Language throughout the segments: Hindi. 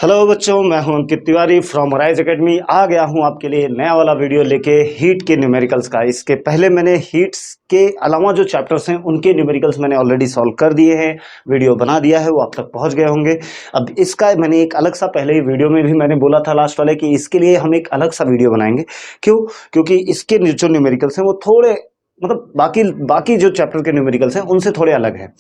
हेलो बच्चों, मैं हूं अंकित तिवारी फ्रॉम होराइज एकेडमी। आ गया हूं आपके लिए नया वाला वीडियो लेके हीट के न्यूमेरिकल्स का। इसके पहले मैंने हीट्स के अलावा जो चैप्टर्स हैं उनके न्यूमेरिकल्स मैंने ऑलरेडी सॉल्व कर दिए हैं, वीडियो बना दिया है, वो आप तक पहुंच गए होंगे। अब इसका मैंने एक अलग सा, पहले ही वीडियो में भी मैंने बोला था लास्ट वाले कि इसके लिए हम एक अलग सा वीडियो बनाएंगे। क्यों? क्योंकि इसके जो न्यूमेरिकल्स हैं वो थोड़े मतलब बाकी जो चैप्टर के न्यूमेरिकल्स हैं उनसे थोड़े अलग हैं।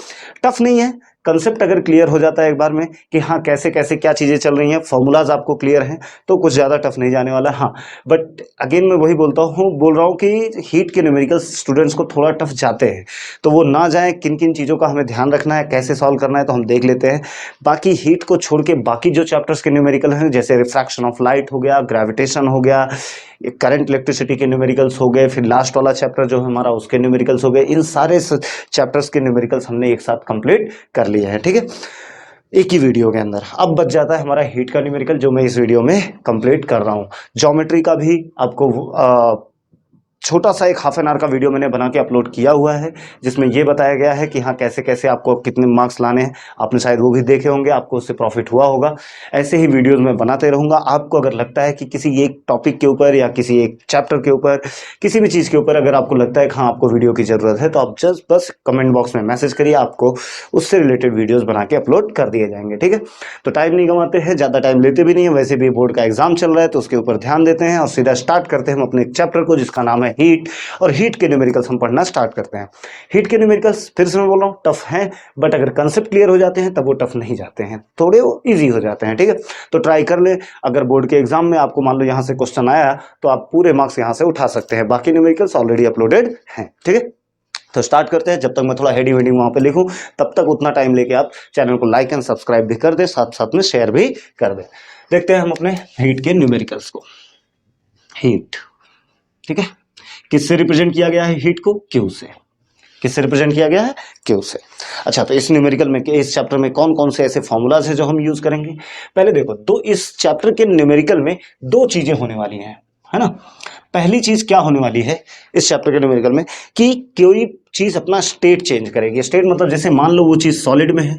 टफ नहीं है, कंसेप्ट अगर क्लियर हो जाता है एक बार में कि हाँ कैसे कैसे क्या चीज़ें चल रही हैं, फॉर्मूलाज आपको क्लियर हैं, तो कुछ ज़्यादा टफ नहीं जाने वाला। हाँ, बट अगेन मैं वही बोल रहा हूँ कि हीट के न्यूमेरिकल्स स्टूडेंट्स को थोड़ा टफ जाते हैं, तो वो ना जाए। किन किन चीज़ों का हमें ध्यान रखना है, कैसे सॉल्व करना है, तो हम देख लेते हैं। बाकी हीट को छोड़ के बाकी जो चैप्टर्स के न्यूमेरिकल हैं, जैसे रिफ्रैक्शन ऑफ लाइट हो गया, ग्रेविटेशन हो गया, करंट इलेक्ट्रिसिटी के न्यूमेरिकल्स हो गए, फिर लास्ट वाला चैप्टर जो है हमारा उसके न्यूमेरिकल्स हो गए, इन सारे चैप्टर्स के न्यूमेरिकल्स हमने एक साथ कंप्लीट कर लिया है। ठीक है, एक ही वीडियो के अंदर। अब बच जाता है हमारा हीट का न्यूमेरिकल जो मैं इस वीडियो में कंप्लीट कर रहा हूँ। ज्योमेट्री का भी आपको छोटा सा एक हाफ एन आवर का वीडियो मैंने बना के अपलोड किया हुआ है, जिसमें ये बताया गया है कि हाँ कैसे कैसे आपको कितने मार्क्स लाने हैं। आपने शायद वो भी देखे होंगे, आपको उससे प्रॉफिट हुआ होगा। ऐसे ही वीडियोस मैं बनाते रहूँगा। आपको अगर लगता है कि किसी एक टॉपिक के ऊपर या किसी एक चैप्टर के ऊपर, किसी भी चीज़ के ऊपर अगर आपको लगता है कि हाँ आपको वीडियो की ज़रूरत है, तो आप जस्ट बस कमेंट बॉक्स में मैसेज करिए, आपको उससे रिलेटेड वीडियोज़ बना के अपलोड कर दिए जाएंगे। ठीक है, तो टाइम नहीं गंवाते हैं, ज़्यादा टाइम लेते भी नहीं है। वैसे भी बोर्ड का एग्जाम चल रहा है तो उसके ऊपर ध्यान देते हैं और सीधा स्टार्ट करते हैं हम अपने चैप्टर को, जिसका नाम है हीट। और हीट के न्यूमेरिकल्स हम पढ़ना स्टार्ट करते हैं। हीट के न्यूमेरिकल्स फिर से मैं बोल रहा हूँ टफ हैं, बट अगर कंसेप्ट क्लियर हो जाते हैं तब वो टफ नहीं जाते हैं, थोड़े वो ईजी हो जाते हैं। ठीक है, तो ट्राई कर ले। अगर बोर्ड के एग्जाम में आपको मान लो यहाँ से क्वेश्चन आया तो आप पूरे मार्क्स यहाँ से उठा सकते हैं। बाकी न्यूमेरिकल्स ऑलरेडी अपलोडेड हैं। ठीक है, तो स्टार्ट करते हैं। जब तक मैं थोड़ा हेडिंग वेडिंग वहां पे लिखूं तब तक उतना टाइम लेके आप चैनल को लाइक एंड सब्सक्राइब भी कर दे, साथ साथ में शेयर भी कर दे। देखते हैं हम अपने हीट के न्यूमेरिकल्स को। हीट, ठीक है, किससे रिप्रेजेंट किया गया है हीट को? क्यू से। किससे रिप्रेजेंट किया गया है? क्यू से। अच्छा, तो इस न्यूमेरिकल में, इस चैप्टर में कौन कौन से ऐसे फॉर्मूलाज हैं जो हम यूज करेंगे? पहले देखो, तो इस चैप्टर के न्यूमेरिकल में दो चीजें होने वाली हैं, है ना। पहली चीज क्या होने वाली है इस चैप्टर के न्यूमेरिकल में कि कोई चीज अपना स्टेट चेंज करेगी। स्टेट मतलब जैसे मान लो वो चीज सॉलिड में है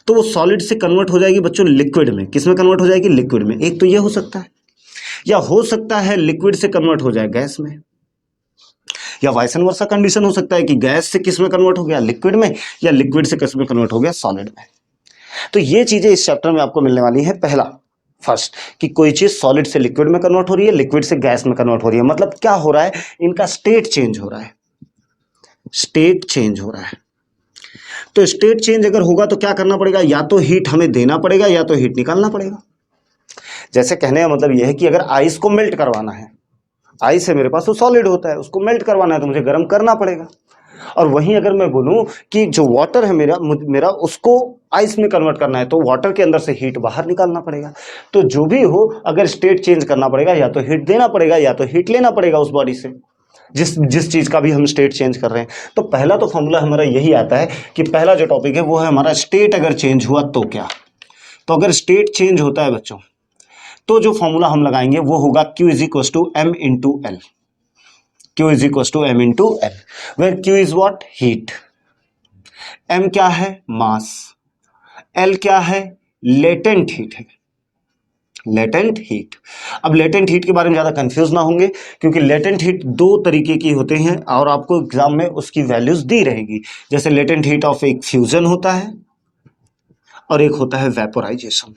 तो वो सॉलिड से कन्वर्ट हो जाएगी बच्चों लिक्विड में। किस में कन्वर्ट हो जाएगी? लिक्विड में। एक तो ये हो सकता है, या हो सकता है लिक्विड से कन्वर्ट हो जाए गैस में, या वाइस एंड वर्सा कंडीशन हो सकता है कि गैस से किस में कन्वर्ट हो गया? लिक्विड में, या लिक्विड से किस में कन्वर्ट हो गया? सॉलिड में। तो ये चीजें इस चैप्टर में आपको मिलने वाली है। पहला, फर्स्ट, कि कोई चीज सॉलिड से लिक्विड में कन्वर्ट हो रही है, लिक्विड से गैस में कन्वर्ट हो रही है। मतलब क्या हो रहा है? इनका स्टेट चेंज हो रहा है। स्टेट चेंज हो रहा है। तो स्टेट चेंज अगर होगा तो क्या करना पड़ेगा? या तो हीट हमें देना पड़ेगा या तो हीट निकालना पड़ेगा। जैसे कहने का मतलब यह है कि अगर आइस को मेल्ट करवाना है, आइस है मेरे पास, वो सॉलिड होता है, उसको मेल्ट करवाना है तो मुझे गर्म करना पड़ेगा। और वहीं अगर मैं बोलूं कि जो वाटर है मेरा उसको आइस में कन्वर्ट करना है, तो वाटर के अंदर से हीट बाहर निकालना पड़ेगा। तो जो भी हो, अगर स्टेट चेंज करना पड़ेगा या तो हीट देना पड़ेगा या तो हीट लेना पड़ेगा उस बॉडी से, जिस जिस चीज का भी हम स्टेट चेंज कर रहे हैं। तो पहला तो फॉर्मूला हमारा यही आता है कि पहला जो टॉपिक है वो है हमारा स्टेट अगर चेंज हुआ तो क्या। तो अगर स्टेट चेंज होता है बच्चों, तो जो फॉर्मूला हम लगाएंगे वो होगा Q is equal to M into L. Q is equal to M into L, where Q is what? Heat. M क्या है? मास। L क्या है? लेटेंट हीट है। Latent heat. अब लेटेंट हीट के बारे में ज्यादा कंफ्यूज ना होंगे, क्योंकि लेटेंट हीट दो तरीके की होते हैं और आपको एग्जाम में उसकी वैल्यूज दी रहेगी। जैसे लेटेंट हीट ऑफ एक फ्यूजन होता है और एक होता है वेपोराइजेशन।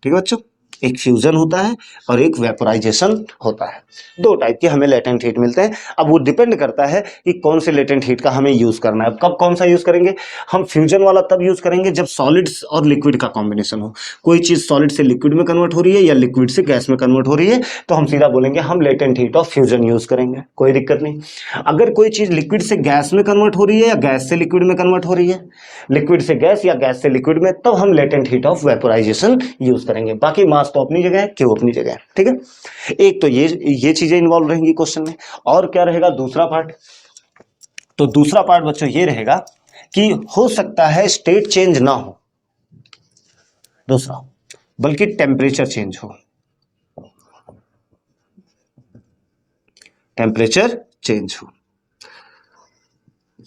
ठीक है बच्चों, एक फ्यूजन होता है और एक वेपोराइजेशन होता है। दो टाइप के हमें लेटेंट हीट मिलते हैं। अब वो डिपेंड करता है कि कौन से लेटेंट हीट का हमें यूज करना है। अब कब कौन सा यूज करेंगे? हम फ्यूजन वाला तब यूज करेंगे जब सॉलिड्स और लिक्विड का कॉम्बिनेशन हो। कोई चीज सॉलिड से लिक्विड में कन्वर्ट हो रही है या लिक्विड से गैस में कन्वर्ट हो रही है, तो हम सीधा बोलेंगे हम latent heat of fusion use करेंगे, कोई दिक्कत नहीं। अगर कोई चीज लिक्विड से गैस में कन्वर्ट हो रही है या गैस से लिक्विड में कन्वर्ट हो रही है, लिक्विड से गैस या गैस से लिक्विड में, तब हम latent heat of vaporisation use करेंगे। बाकी मास तो अपनी जगह है, क्यों अपनी जगह है। ठीक है, एक तो ये चीजें इन्वॉल्व रहेंगी क्वेश्चन में। और क्या रहेगा दूसरा पार्ट? तो दूसरा पार्ट बच्चों ये रहेगा कि हो सकता है स्टेट चेंज ना हो, दूसरा, बल्कि टेम्परेचर चेंज हो। टेम्परेचर चेंज हो।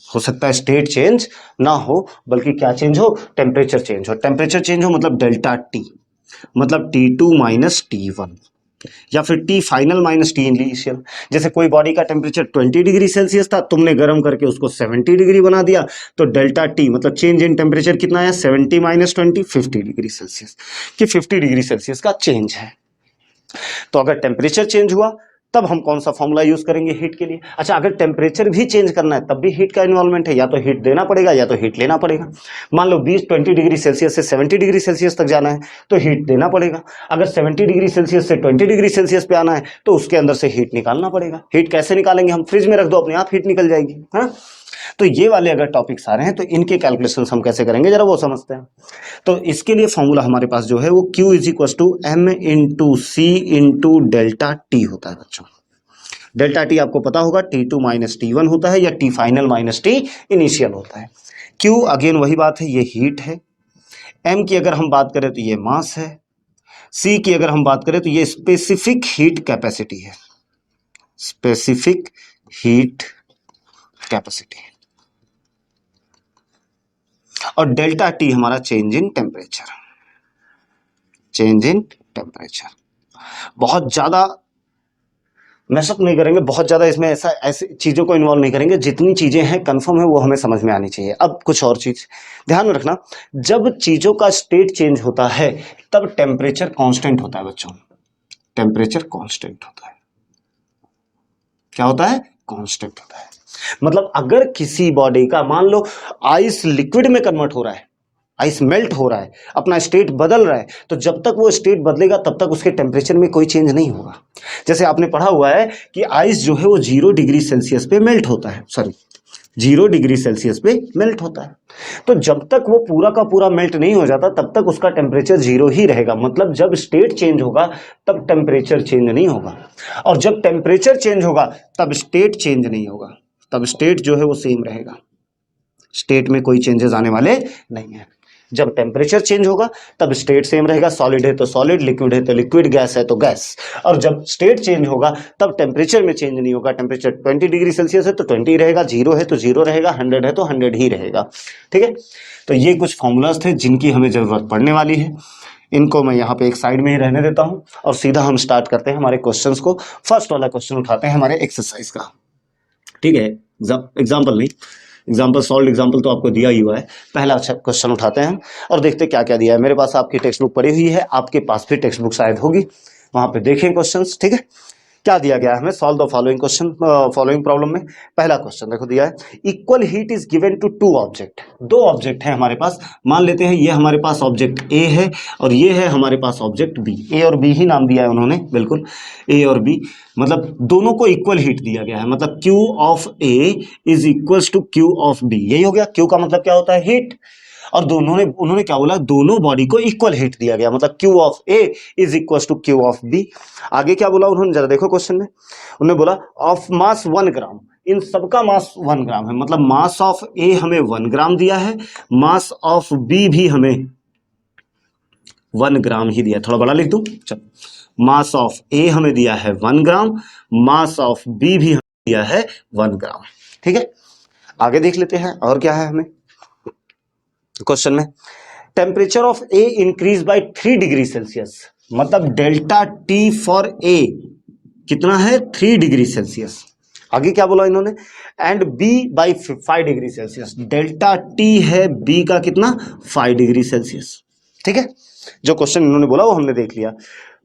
हो सकता है स्टेट चेंज ना हो, बल्कि क्या चेंज हो, टेम्परेचर चेंज हो। टेम्परेचर चेंज हो मतलब डेल्टा टी, मतलब T2 माइनस T1, या फिर T final minus T initial. जैसे कोई बॉडी का टेम्परेचर 20 डिग्री सेल्सियस था, तुमने गर्म करके उसको 70 डिग्री बना दिया, तो डेल्टा टी मतलब चेंज इन टेम्परेचर कितना है, 70 माइनस 20, 50 डिग्री सेल्सियस, कि 50 डिग्री सेल्सियस का चेंज है। तो अगर टेम्परेचर चेंज हुआ तब हम कौन सा फॉर्मूला यूज करेंगे हीट के लिए। अच्छा, अगर टेम्परेचर भी चेंज करना है तब भी हीट का इन्वॉल्वमेंट है, या तो हीट देना पड़ेगा या तो हीट लेना पड़ेगा। मान लो 20 डिग्री सेल्सियस से 70 डिग्री सेल्सियस तक जाना है तो हीट देना पड़ेगा। अगर 70 डिग्री सेल्सियस से 20 डिग्री सेल्सियस पे आना है तो उसके अंदर से हीट निकालना पड़ेगा। हीट कैसे निकालेंगे, हम फ्रिज में रख दो, अपने आप हीट निकल जाएगी। हाँ, तो ये वाले अगर टॉपिक्स आ रहे हैं तो इनके कैलकुलेशंस हम कैसे करेंगे जरा वो समझते हैं। तो इसके लिए फॉर्मूला हमारे पास जो है वो Q is equal to M into C into delta T होता है बच्चों। डेल्टा टी आपको पता होगा T2 माइनस T1 होता है, या T final minus T initial होता है। Q अगेन वही बात है, ये हीट है। M की अगर हम बात करें तो ये मास है। C की अगर हम बात करें तो ये स्पेसिफिक हीट कैपेसिटी है, स्पेसिफिक हीट कैपेसिटी। और डेल्टा टी हमारा change in temperature, change in temperature. बहुत ज्यादा मैसअप नहीं करेंगे, बहुत ज्यादा इसमें ऐसी चीजों को इन्वॉल्व नहीं करेंगे। जितनी चीजें हैं कंफर्म है वो हमें समझ में आनी चाहिए। अब कुछ और चीज ध्यान में रखना, जब चीजों का स्टेट चेंज होता है तब टेम्परेचर कांस्टेंट होता है बच्चों, टेम्परेचर कांस्टेंट होता है। क्या होता है, कांस्टेंट होता है। मतलब अगर किसी बॉडी का मान लो आइस लिक्विड में कन्वर्ट हो रहा है, आइस मेल्ट हो रहा है, अपना स्टेट बदल रहा है, तो जब तक वो स्टेट बदलेगा तब तक उसके टेम्परेचर में कोई चेंज नहीं होगा। जैसे आपने पढ़ा हुआ है कि आइस जो है वो 0 डिग्री सेल्सियस पे मेल्ट होता है, सॉरी 0 डिग्री सेल्सियस पे मेल्ट होता है। तो जब तक वो पूरा का पूरा मेल्ट नहीं हो जाता तब तक उसका टेम्परेचर 0 ही रहेगा। मतलब जब स्टेट चेंज होगा तब टेम्परेचर चेंज नहीं होगा, और जब टेम्परेचर चेंज होगा तब स्टेट चेंज नहीं होगा, तब स्टेट जो है वो सेम रहेगा। स्टेट में कोई चेंजेस आने वाले नहीं है। जब टेम्परेचर चेंज होगा तब स्टेट सेम रहेगा, सॉलिड है तो सॉलिड, लिक्विड है तो लिक्विड, गैस है तो गैस। और जब स्टेट चेंज होगा तब टेम्परेचर में चेंज नहीं होगा। टेम्परेचर 20 डिग्री सेल्सियस है तो 20 रहेगा, 0 है तो 0 रहेगा, 100 है तो 100 ही रहेगा। ठीक है, तो ये कुछ फॉर्मूलाज थे जिनकी हमें जरूरत पड़ने वाली है। इनको मैं यहाँ पे एक साइड में ही रहने देता हूँ और सीधा हम स्टार्ट करते हैं हमारे क्वेश्चंस को। फर्स्ट वाला क्वेश्चन उठाते हैं हमारे एक्सरसाइज का। ठीक है, एग्जाम्पल नहीं, एग्जाम्पल सॉल्व एग्जाम्पल तो आपको दिया ही हुआ है। पहला क्वेश्चन उठाते हैं और देखते क्या क्या दिया है। मेरे पास आपकी टेक्स्ट बुक पड़ी हुई है, आपके पास भी टेक्स्ट बुक शायद होगी, वहां पे देखें क्वेश्चंस। ठीक है, क्या दिया गया है हमें, solve the following question, following problem में पहला क्वेश्चन देखो दिया है, equal heat is given to two object. दो ऑब्जेक्ट है हमारे पास, मान लेते हैं ये हमारे पास ऑब्जेक्ट ए है और ये है हमारे पास ऑब्जेक्ट बी। ए और बी ही नाम दिया है उन्होंने, बिल्कुल ए और बी, मतलब दोनों को इक्वल हीट दिया गया है। मतलब Q of A is equal to Q of B, यही हो गया। Q का मतलब क्या होता है, हीट। और दोनों ने उन्होंने क्या बोला, दोनों बॉडी को इक्वल हीट दिया गया, मतलब Q of A is equal to Q of B. आगे क्या बोला उन्होंने, जरा देखो क्वेश्चन में। उन्होंने बोला ऑफ मास 1 ग्राम, इन सबका मास 1 ग्राम है। मतलब मास ऑफ ए हमें 1 ग्राम दिया है, मास ऑफ बी भी हमें 1 ग्राम ही दिया है। थोड़ा बड़ा लिख दूं, चलो, मास ऑफ ए हमें दिया है 1 ग्राम, मास ऑफ बी भी हमें दिया है 1 ग्राम। ठीक है, आगे देख लेते हैं और क्या है हमें क्वेश्चन में। Temperature of A increase by 3 degree Celsius, मतलब डेल्टा टी फॉर ए कितना है, 3 डिग्री सेल्सियस। आगे क्या बोला इन्होंने, and B by 5 degree Celsius, delta T है बी का कितना, 5 डिग्री सेल्सियस। ठीक है, जो क्वेश्चन इन्होंने बोला वो हमने देख लिया।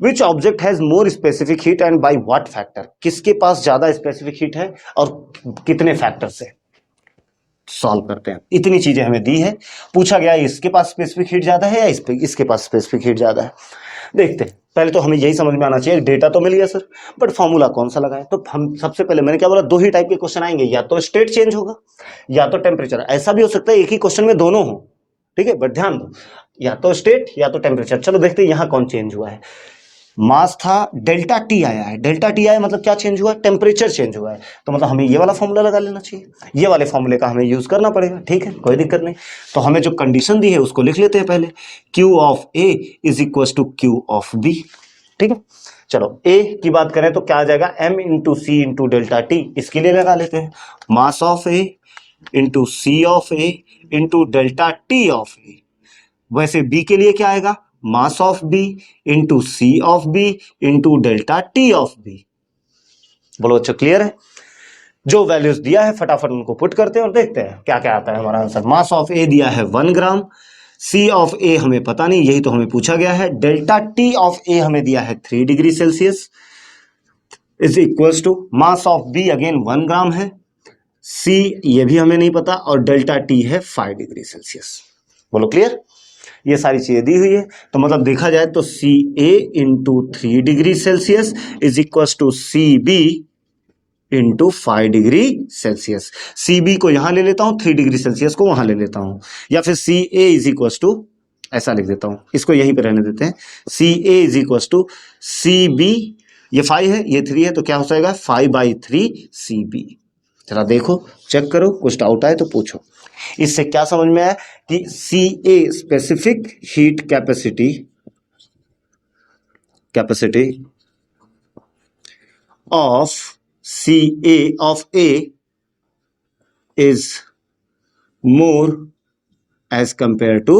Which object has more specific heat and by what factor, किसके पास ज्यादा स्पेसिफिक हीट है और कितने फैक्टर से, सॉल्व करते हैं। इतनी चीजें हमें दी है, पूछा गया इसके पास स्पेसिफिक हीट ज्यादा है या इसके पास स्पेसिफिक हीट ज्यादा है। देखते हैं, पहले तो हमें यही समझ में आना चाहिए, डेटा तो मिल गया सर, बट फॉर्मूला कौन सा लगाए। तो हम सबसे पहले मैंने क्या बोला, दो ही टाइप के क्वेश्चन आएंगे, या तो स्टेट चेंज होगा या तो टेम्परेचर। ऐसा भी हो सकता है एक ही क्वेश्चन में दोनों हो, ठीक है, बट ध्यान दो, या तो स्टेट या तो टेम्परेचर। चलो देखते हैं यहां कौन चेंज हुआ है। मास था, डेल्टा टी आया है, डेल्टा टी आया मतलब क्या चेंज हुआ, टेम्परेचर चेंज हुआ है। तो मतलब हमें ये वाला फॉर्मूला लगा लेना चाहिए, ये वाले फॉर्मूले का हमें यूज करना पड़ेगा। ठीक है, कोई दिक्कत नहीं। तो हमें जो कंडीशन दी है उसको लिख लेते हैं पहले, Q of A is equal to Q of B. ठीक है, चलो ए की बात करें तो क्या आ जाएगा, M into C into delta T, इसके लिए लगा लेते हैं। Mass of A into C of A into delta T of A. वैसे बी के लिए क्या आएगा, mass of B into C of B into delta T of B. बोलो बच्चों क्लियर है? जो वैल्यूज दिया है फटाफट उनको पुट करते हैं और देखते हैं क्या क्या आता है हमारा आंसर। मास ऑफ ए दिया है 1 ग्राम, सी ऑफ ए हमें पता नहीं, यही तो हमें पूछा गया है। डेल्टा टी ऑफ ए हमें दिया है 3 degree Celsius is equals to mass of B again 1 gram है, सी ये भी हमें नहीं पता, और डेल्टा टी है 5 डिग्री सेल्सियस। बोलो क्लियर? ये सारी चीजें दी हुई है, तो मतलब देखा जाए तो C A into 3 degree Celsius is equals to C B into 5 degree Celsius. C B को यहां ले लेता हूं, 3 डिग्री सेल्सियस को वहां ले लेता हूं, या फिर सी ए इज इक्वल्स टू ऐसा लिख देता हूं, इसको यहीं पे रहने देते हैं। C A is equals to C B, ये 5 है ये 3 है, तो क्या हो जाएगा 5/3 सी बी। जरा देखो चेक करो, कुछ डाउट आए तो पूछो। इससे क्या समझ में आया कि C A specific heat capacity of C A of A is more as compare to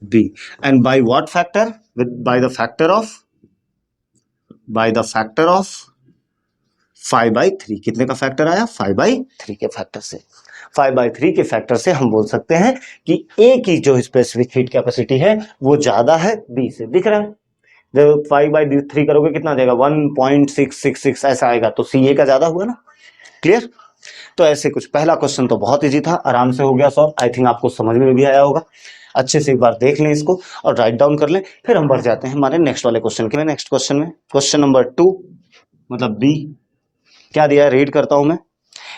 B, and by what factor? By the factor of 5/3। कितने का फैक्टर आया? 5/3 के फैक्टर से। 5/3 के फैक्टर से हम बोल सकते हैं कि ए की जो स्पेसिफिक हीट कैपेसिटी है वो ज्यादा है बी से। दिख रहा है? जब 5/3 करोगे कितना देगा? 1.666 ऐसा आएगा, तो सी ए का ज्यादा हुआ ना। क्लियर? तो ऐसे कुछ। पहला क्वेश्चन तो बहुत इजी था, आराम से हो गया सॉल्व। आई थिंक आपको समझ में भी आया होगा। अच्छे से एक बार देख लें इसको और राइट डाउन कर लें, फिर हम बढ़ जाते हैं हमारे नेक्स्ट वाले क्वेश्चन के। नेक्स्ट क्वेश्चन में क्वेश्चन नंबर 2 मतलब बी क्या दिया है, रीड करता हूं मैं।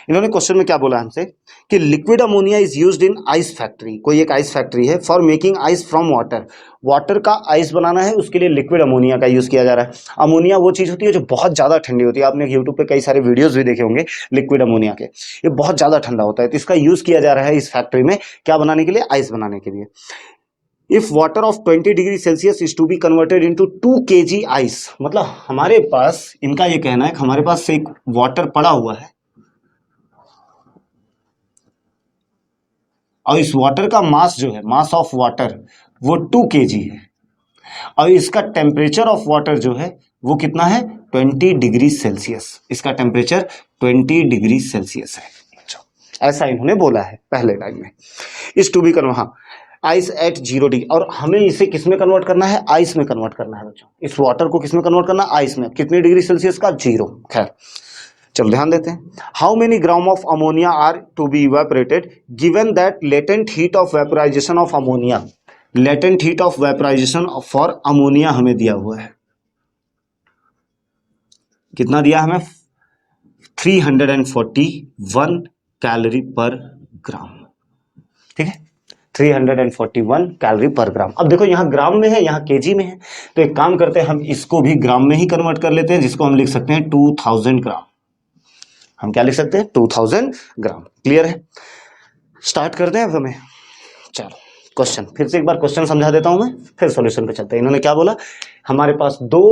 इन्होंने क्वेश्चन में क्या बोला हमसे कि liquid ammonia is used in ice factory. कोई एक आइस फैक्ट्री है, for making ice from water. Water का आइस बनाना है, उसके लिए लिक्विड अमोनिया का यूज किया जा रहा है। अमोनिया वो चीज होती है जो बहुत ज्यादा ठंडी होती है। आपने यूट्यूब पे कई सारे वीडियोस भी देखे होंगे लिक्विड अमोनिया के, ये बहुत ज्यादा ठंडा होता है। तो इसका यूज किया जा रहा है इस फैक्ट्री में, क्या बनाने के लिए? आइस बनाने के लिए। If water of 20 degree Celsius is to be converted into 2 kg ice, मतलब हमारे पास, इनका ये कहना है कि हमारे पास एक वाटर पड़ा हुआ है और इस वाटर का मास जो है, मास ऑफ वाटर वो 2 kg है, और इसका टेम्परेचर ऑफ वाटर जो है वो कितना है? 20 डिग्री सेल्सियस। इसका टेम्परेचर 20 डिग्री सेल्सियस है। ऐसा इन्होंने बोला है पहले लाइन में। इस टू बी कन्वर्ट, हाँ, आइस एट 0 डिग्री, और हमें इसे किस में कन्वर्ट करना है? आइस में कन्वर्ट करना है बच्चों। इस वाटर को किस में कन्वर्ट करना है? आइस में। कितनी डिग्री सेल्सियस का? 0। खैर चलो ध्यान देते हैं। How many gram of ammonia are to be evaporated given that latent heat of vaporization of ammonia. Latent heat of vaporization for ammonia हमें दिया हुआ है। कितना दिया हमें? 341 कैलोरी पर ग्राम। ठीक है, 341 कैलोरी पर ग्राम। अब देखो यहाँ ग्राम में है, यहाँ केजी में है, तो एक काम करते हैं, हम इसको भी ग्राम में ही कन्वर्ट कर लेते हैं, जिसको हम लिख सकते हैं 2000 ग्राम। हम क्या लिख सकते हैं? 2000 ग्राम। क्लियर है? स्टार्ट करते हैं अब हमें। चलो क्वेश्चन फिर से एक बार क्वेश्चन समझा देता हूं मैं, फिर सॉल्यूशन पे चलते हैं। इन्होंने क्या बोला? हमारे पास 2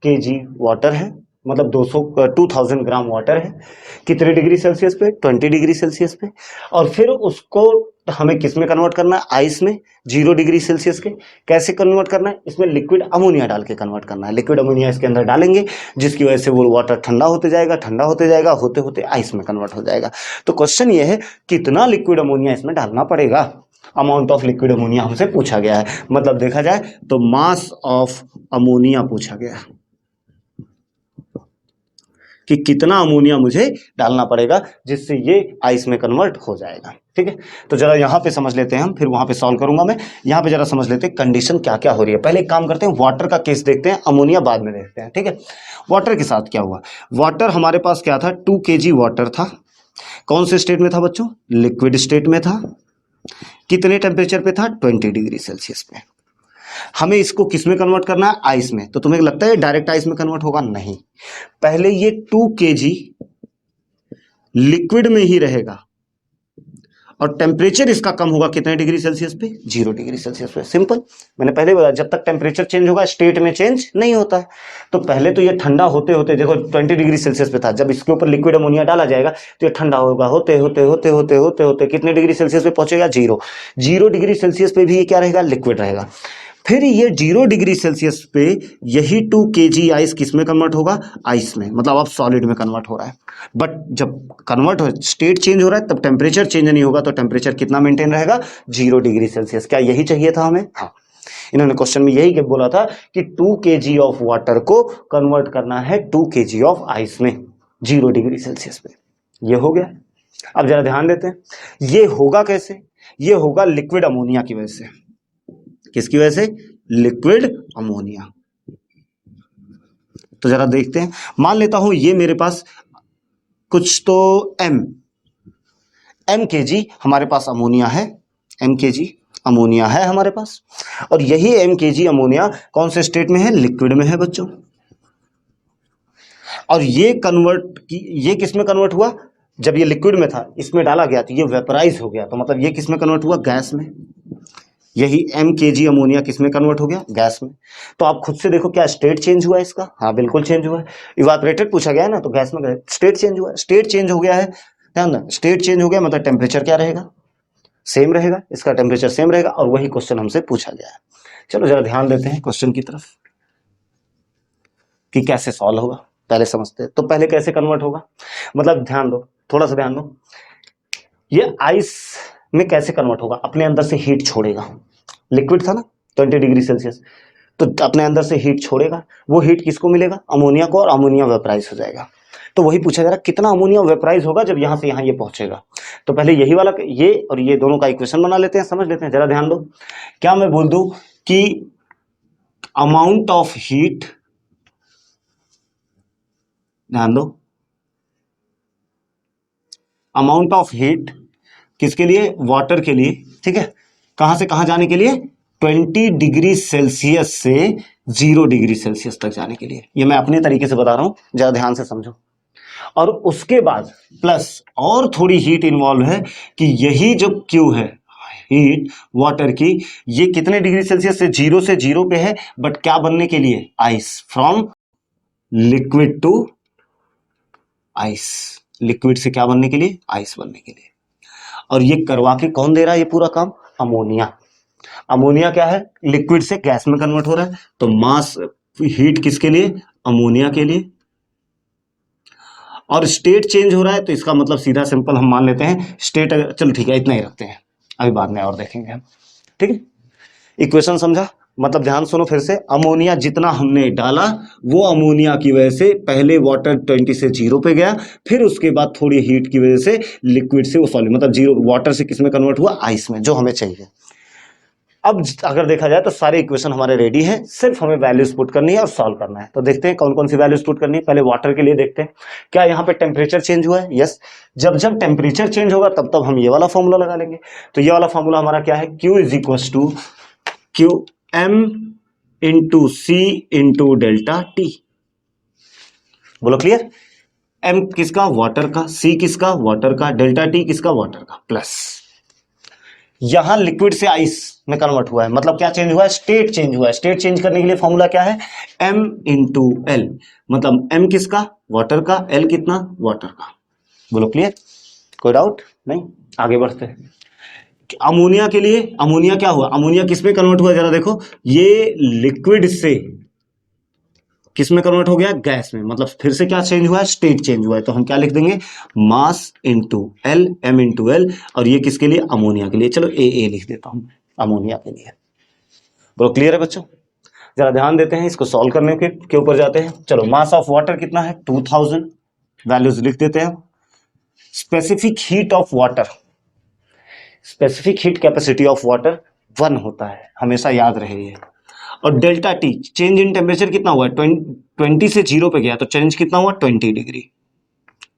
kg वाटर है, मतलब 2000 ग्राम वाटर है। कितने डिग्री सेल्सियस पे? 20 डिग्री सेल्सियस पे। और फिर उसको हमें किस में कन्वर्ट करना है? आइस में, 0 डिग्री सेल्सियस के। कैसे कन्वर्ट करना है? इसमें लिक्विड अमोनिया डाल के कन्वर्ट करना है। लिक्विड अमोनिया इसके अंदर डालेंगे, जिसकी वजह से वो वाटर ठंडा होते जाएगा, ठंडा होते जाएगा, होते होते आइस में कन्वर्ट हो जाएगा। तो क्वेश्चन ये है, कितना लिक्विड अमोनिया इसमें डालना पड़ेगा? अमाउंट ऑफ लिक्विड अमोनिया हमसे पूछा गया है। मतलब देखा जाए तो मास ऑफ अमोनिया पूछा गया है कि कितना अमोनिया मुझे डालना पड़ेगा जिससे ये आइस में कन्वर्ट हो जाएगा। ठीक है, तो जरा यहां पे समझ लेते हैं हम, फिर वहां पे सॉल्व करूंगा मैं। यहां पे जरा समझ लेते हैं कंडीशन क्या क्या हो रही है। पहले एक काम करते हैं, वाटर का केस देखते हैं, अमोनिया बाद में देखते हैं। ठीक है, वाटर के साथ क्या हुआ? वाटर हमारे पास क्या था? 2 kg वाटर था। कौन से स्टेट में था बच्चों? लिक्विड स्टेट में था। कितने टेम्परेचर पे था? 20 डिग्री सेल्सियस पे। हमें इसको किस में कन्वर्ट करना है? आइस में। तो तुम्हें लगता है डायरेक्ट आइस में कन्वर्ट होगा? नहीं, पहले ये 2 kg लिक्विड में ही रहेगा और टेम्परेचर इसका कम होगा कितने डिग्री सेल्सियस पे, 0 डिग्री सेल्सियस पे। सिंपल, मैंने पहले बताया जब तक टेम्परेचर चेंज होगा स्टेट में चेंज नहीं होता है। तो पहले तो ये ठंडा होते होते देखो 20 डिग्री सेल्सियस पे था, जब इसके ऊपर लिक्विड अमोनिया डाला जाएगा तो ये ठंडा होगा, होते होते होते होते होते होते कितने डिग्री सेल्सियस पे पहुंचेगा, 0 डिग्री सेल्सियस पे भी ये क्या रहेगा, लिक्विड रहेगा। फिर ये 0 डिग्री सेल्सियस पे यही 2 kg आइस किस में कन्वर्ट होगा, आइस में, मतलब अब सॉलिड में कन्वर्ट हो रहा है। बट जब कन्वर्ट हो, स्टेट चेंज हो रहा है, तब टेम्परेचर चेंज नहीं होगा, तो टेम्परेचर कितना मेंटेन रहेगा, 0 डिग्री सेल्सियस। क्या यही चाहिए था हमें? हाँ, इन्होंने क्वेश्चन में यही बोला था कि 2 kg ऑफ वाटर को कन्वर्ट करना है 2 kg ऑफ आइस में 0 डिग्री सेल्सियस पे। ये हो गया। अब जरा ध्यान देते हैं, ये होगा कैसे, ये होगा लिक्विड अमोनिया की वजह से। किसकी वजह से, लिक्विड अमोनिया। तो जरा देखते हैं, मान लेता हूं ये मेरे पास कुछ तो m kg हमारे पास अमोनिया है, m kg अमोनिया है हमारे पास, और यही m kg अमोनिया कौन से स्टेट में है, लिक्विड में है बच्चों। और ये ये किस में कन्वर्ट हुआ, जब ये लिक्विड में था इसमें डाला गया तो ये वेपराइज हो गया, तो मतलब ये किस में कन्वर्ट हुआ, गैस में। यही m kg अमोनिया किस में कन्वर्ट हो गया, गैस में। तो आप खुद से देखो क्या स्टेट चेंज हुआ है इसका, हाँ बिल्कुल चेंज हुआ है। इवापोरेटेड पूछा गया है ना, तो गैस में स्टेट चेंज हुआ है, स्टेट चेंज हो गया है, ध्यान देना, स्टेट चेंज हो गया मतलब टेम्परेचर क्या रहेगा, सेम रहेगा, इसका टेम्परेचर सेम रहेगा, और वही क्वेश्चन हमसे पूछा गया है। चलो जरा ध्यान देते हैं क्वेश्चन की तरफ कि कैसे सॉल्व होगा, पहले समझते हैं। तो पहले कैसे कन्वर्ट होगा, मतलब ध्यान दो, थोड़ा सा ध्यान दो, ये आइस में कैसे कन्वर्ट होगा, अपने अंदर से हीट छोड़ेगा, लिक्विड था ना 20 डिग्री सेल्सियस, तो अपने अंदर से हीट छोड़ेगा, वो हीट किसको मिलेगा, अमोनिया को, और अमोनिया वेपराइज हो जाएगा। तो वही पूछा जा रहा है कितना अमोनिया वेपराइज होगा जब यहां से यहां ये पहुंचेगा। तो पहले यही वाला, ये और ये दोनों का इक्वेशन बना लेते हैं, समझ लेते हैं। जरा ध्यान दो, क्या मैं बोल दूं कि अमाउंट ऑफ हीट, ध्यान दो, अमाउंट ऑफ हीट किसके लिए, वाटर के लिए, ठीक है, कहां से कहां जाने के लिए, 20 डिग्री सेल्सियस से 0 डिग्री सेल्सियस तक जाने के लिए। ये मैं अपने तरीके से बता रहा हूं, जरा ध्यान से समझो। और उसके बाद प्लस और थोड़ी हीट इन्वॉल्व है कि यही जो क्यू है, हीट वाटर की, ये कितने डिग्री सेल्सियस से, 0 से 0 पे है, बट क्या बनने के लिए, ice, from liquid to ice, liquid से क्या बनने के लिए, आइस बनने के लिए। और ये करवा के कौन दे रहा है ये पूरा काम, अमोनिया। अमोनिया क्या है, लिक्विड से गैस में कन्वर्ट हो रहा है, तो मास हीट किसके लिए, अमोनिया के लिए। और स्टेट चेंज हो रहा है, तो इसका मतलब सीधा सिंपल हम मान लेते हैं स्टेट, चलो ठीक है इतना ही रखते हैं, अभी बाद में और देखेंगे हम, ठीक है। इक्वेशन समझा, मतलब ध्यान सुनो फिर से, अमोनिया जितना हमने डाला वो अमोनिया की वजह से पहले वाटर 20 से 0 पे गया, फिर उसके बाद थोड़ी हीट की वजह से लिक्विड से वो सॉलिड, मतलब 0 वाटर से किस में कन्वर्ट हुआ, आइस में, जो हमें चाहिए। अब अगर देखा जाए तो सारे इक्वेशन हमारे रेडी हैं, सिर्फ हमें वैल्यूज पुट करनी है और सॉल्व करना है। तो देखते हैं कौन कौन सी वैल्यूज पुट करनी है। पहले वाटर के लिए देखते हैं, क्या यहाँ पे टेम्परेचर चेंज हुआ है, यस। जब जब टेम्परेचर चेंज होगा तब तब हम ये वाला फॉर्मूला लगा लेंगे। तो ये वाला फॉर्मूला हमारा क्या है, Q is equal to QM into C into delta T। बोलो क्लियर, M किसका, वाटर का, C किसका, वाटर का, डेल्टा T किसका, वाटर का, प्लस यहां लिक्विड से आइस में कन्वर्ट हुआ है, मतलब क्या चेंज हुआ है, स्टेट चेंज हुआ है। स्टेट चेंज करने के लिए फॉर्मूला क्या है, M इंटू L, मतलब M किसका, वाटर का, L कितना, वाटर का। बोलो क्लियर, कोई डाउट नहीं, आगे बढ़ते हैं। अमोनिया के लिए, अमोनिया क्या हुआ, अमोनिया किस में कन्वर्ट हुआ, जरा देखो, ये लिक्विड से किस में कन्वर्ट हो गया, गैस में, मतलब फिर से क्या चेंज हुआ है, स्टेट चेंज हुआ है। तो हम क्या लिख देंगे, mass into L, M into L, और ये किसके लिए, अमोनिया के लिए। चलो ए लिख देता हूं, अमोनिया के लिए। बोलो क्लियर है बच्चों, जरा ध्यान देते हैं, इसको सॉल्व करने के ऊपर जाते हैं। चलो मास ऑफ वाटर कितना है, 2000, वैल्यूज लिख देते हैं। Specific heat of water, specific heat capacity of water 1 होता है, हमेशा याद रहे ये। और delta T, change in temperature कितना हुआ, 20 से 0 पे गया, तो चेंज कितना हुआ, 20 degree,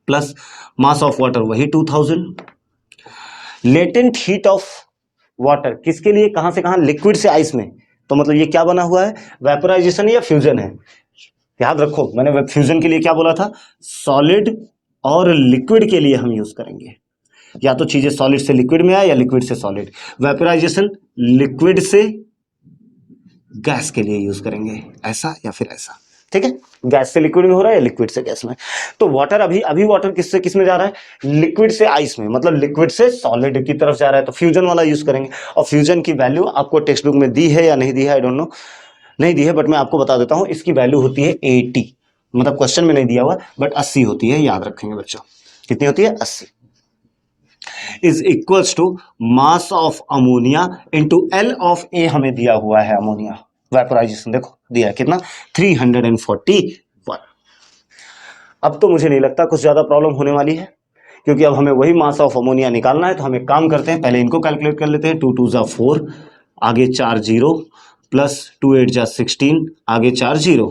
plus mass of water वही 2000। लेटेंट हीट ऑफ वाटर किसके लिए, कहां से कहां, लिक्विड से आइस में, तो मतलब ये क्या बना हुआ है, वेपोराइजेशन या फ्यूजन है। याद रखो मैंने फ्यूजन के लिए क्या बोला था, सॉलिड और लिक्विड के लिए हम यूज करेंगे। या तो चीजें सॉलिड से लिक्विड में आए या लिक्विड से सॉलिड। वेपोराइजेशन लिक्विड से गैस के लिए यूज करेंगे, ऐसा या फिर ऐसा, ठीक है। गैस से लिक्विड में हो रहा है या लिक्विड से गैस में। तो वाटर अभी वाटर किससे किस में जा रहा है, लिक्विड से आइस में, मतलब लिक्विड से सॉलिड की तरफ जा रहा है, तो फ्यूजन वाला यूज करेंगे। और फ्यूजन की वैल्यू आपको टेक्स्ट बुक में दी है या नहीं दी है, आई डोंट नो, नहीं दी है, बट मैं आपको बता देता हूं, इसकी वैल्यू होती है 80, मतलब क्वेश्चन में नहीं दिया हुआ, बट 80 होती है, याद रखेंगे बच्चों। कितनी होती है, 80 is equals to mass of ammonia into L of A, हमें दिया हुआ है अमोनिया। वेपोराइजेशन देखो दिया है कितना, 341। अब तो मुझे नहीं लगता कुछ ज्यादा प्रॉब्लम होने वाली है, क्योंकि अब हमें वही मास ऑफ अमोनिया निकालना है। तो हम एक काम करते हैं, पहले इनको कैलकुलेट कर लेते हैं। 2 2 = 4, आगे 4 0, प्लस 2 8 = 16, आगे 4 0,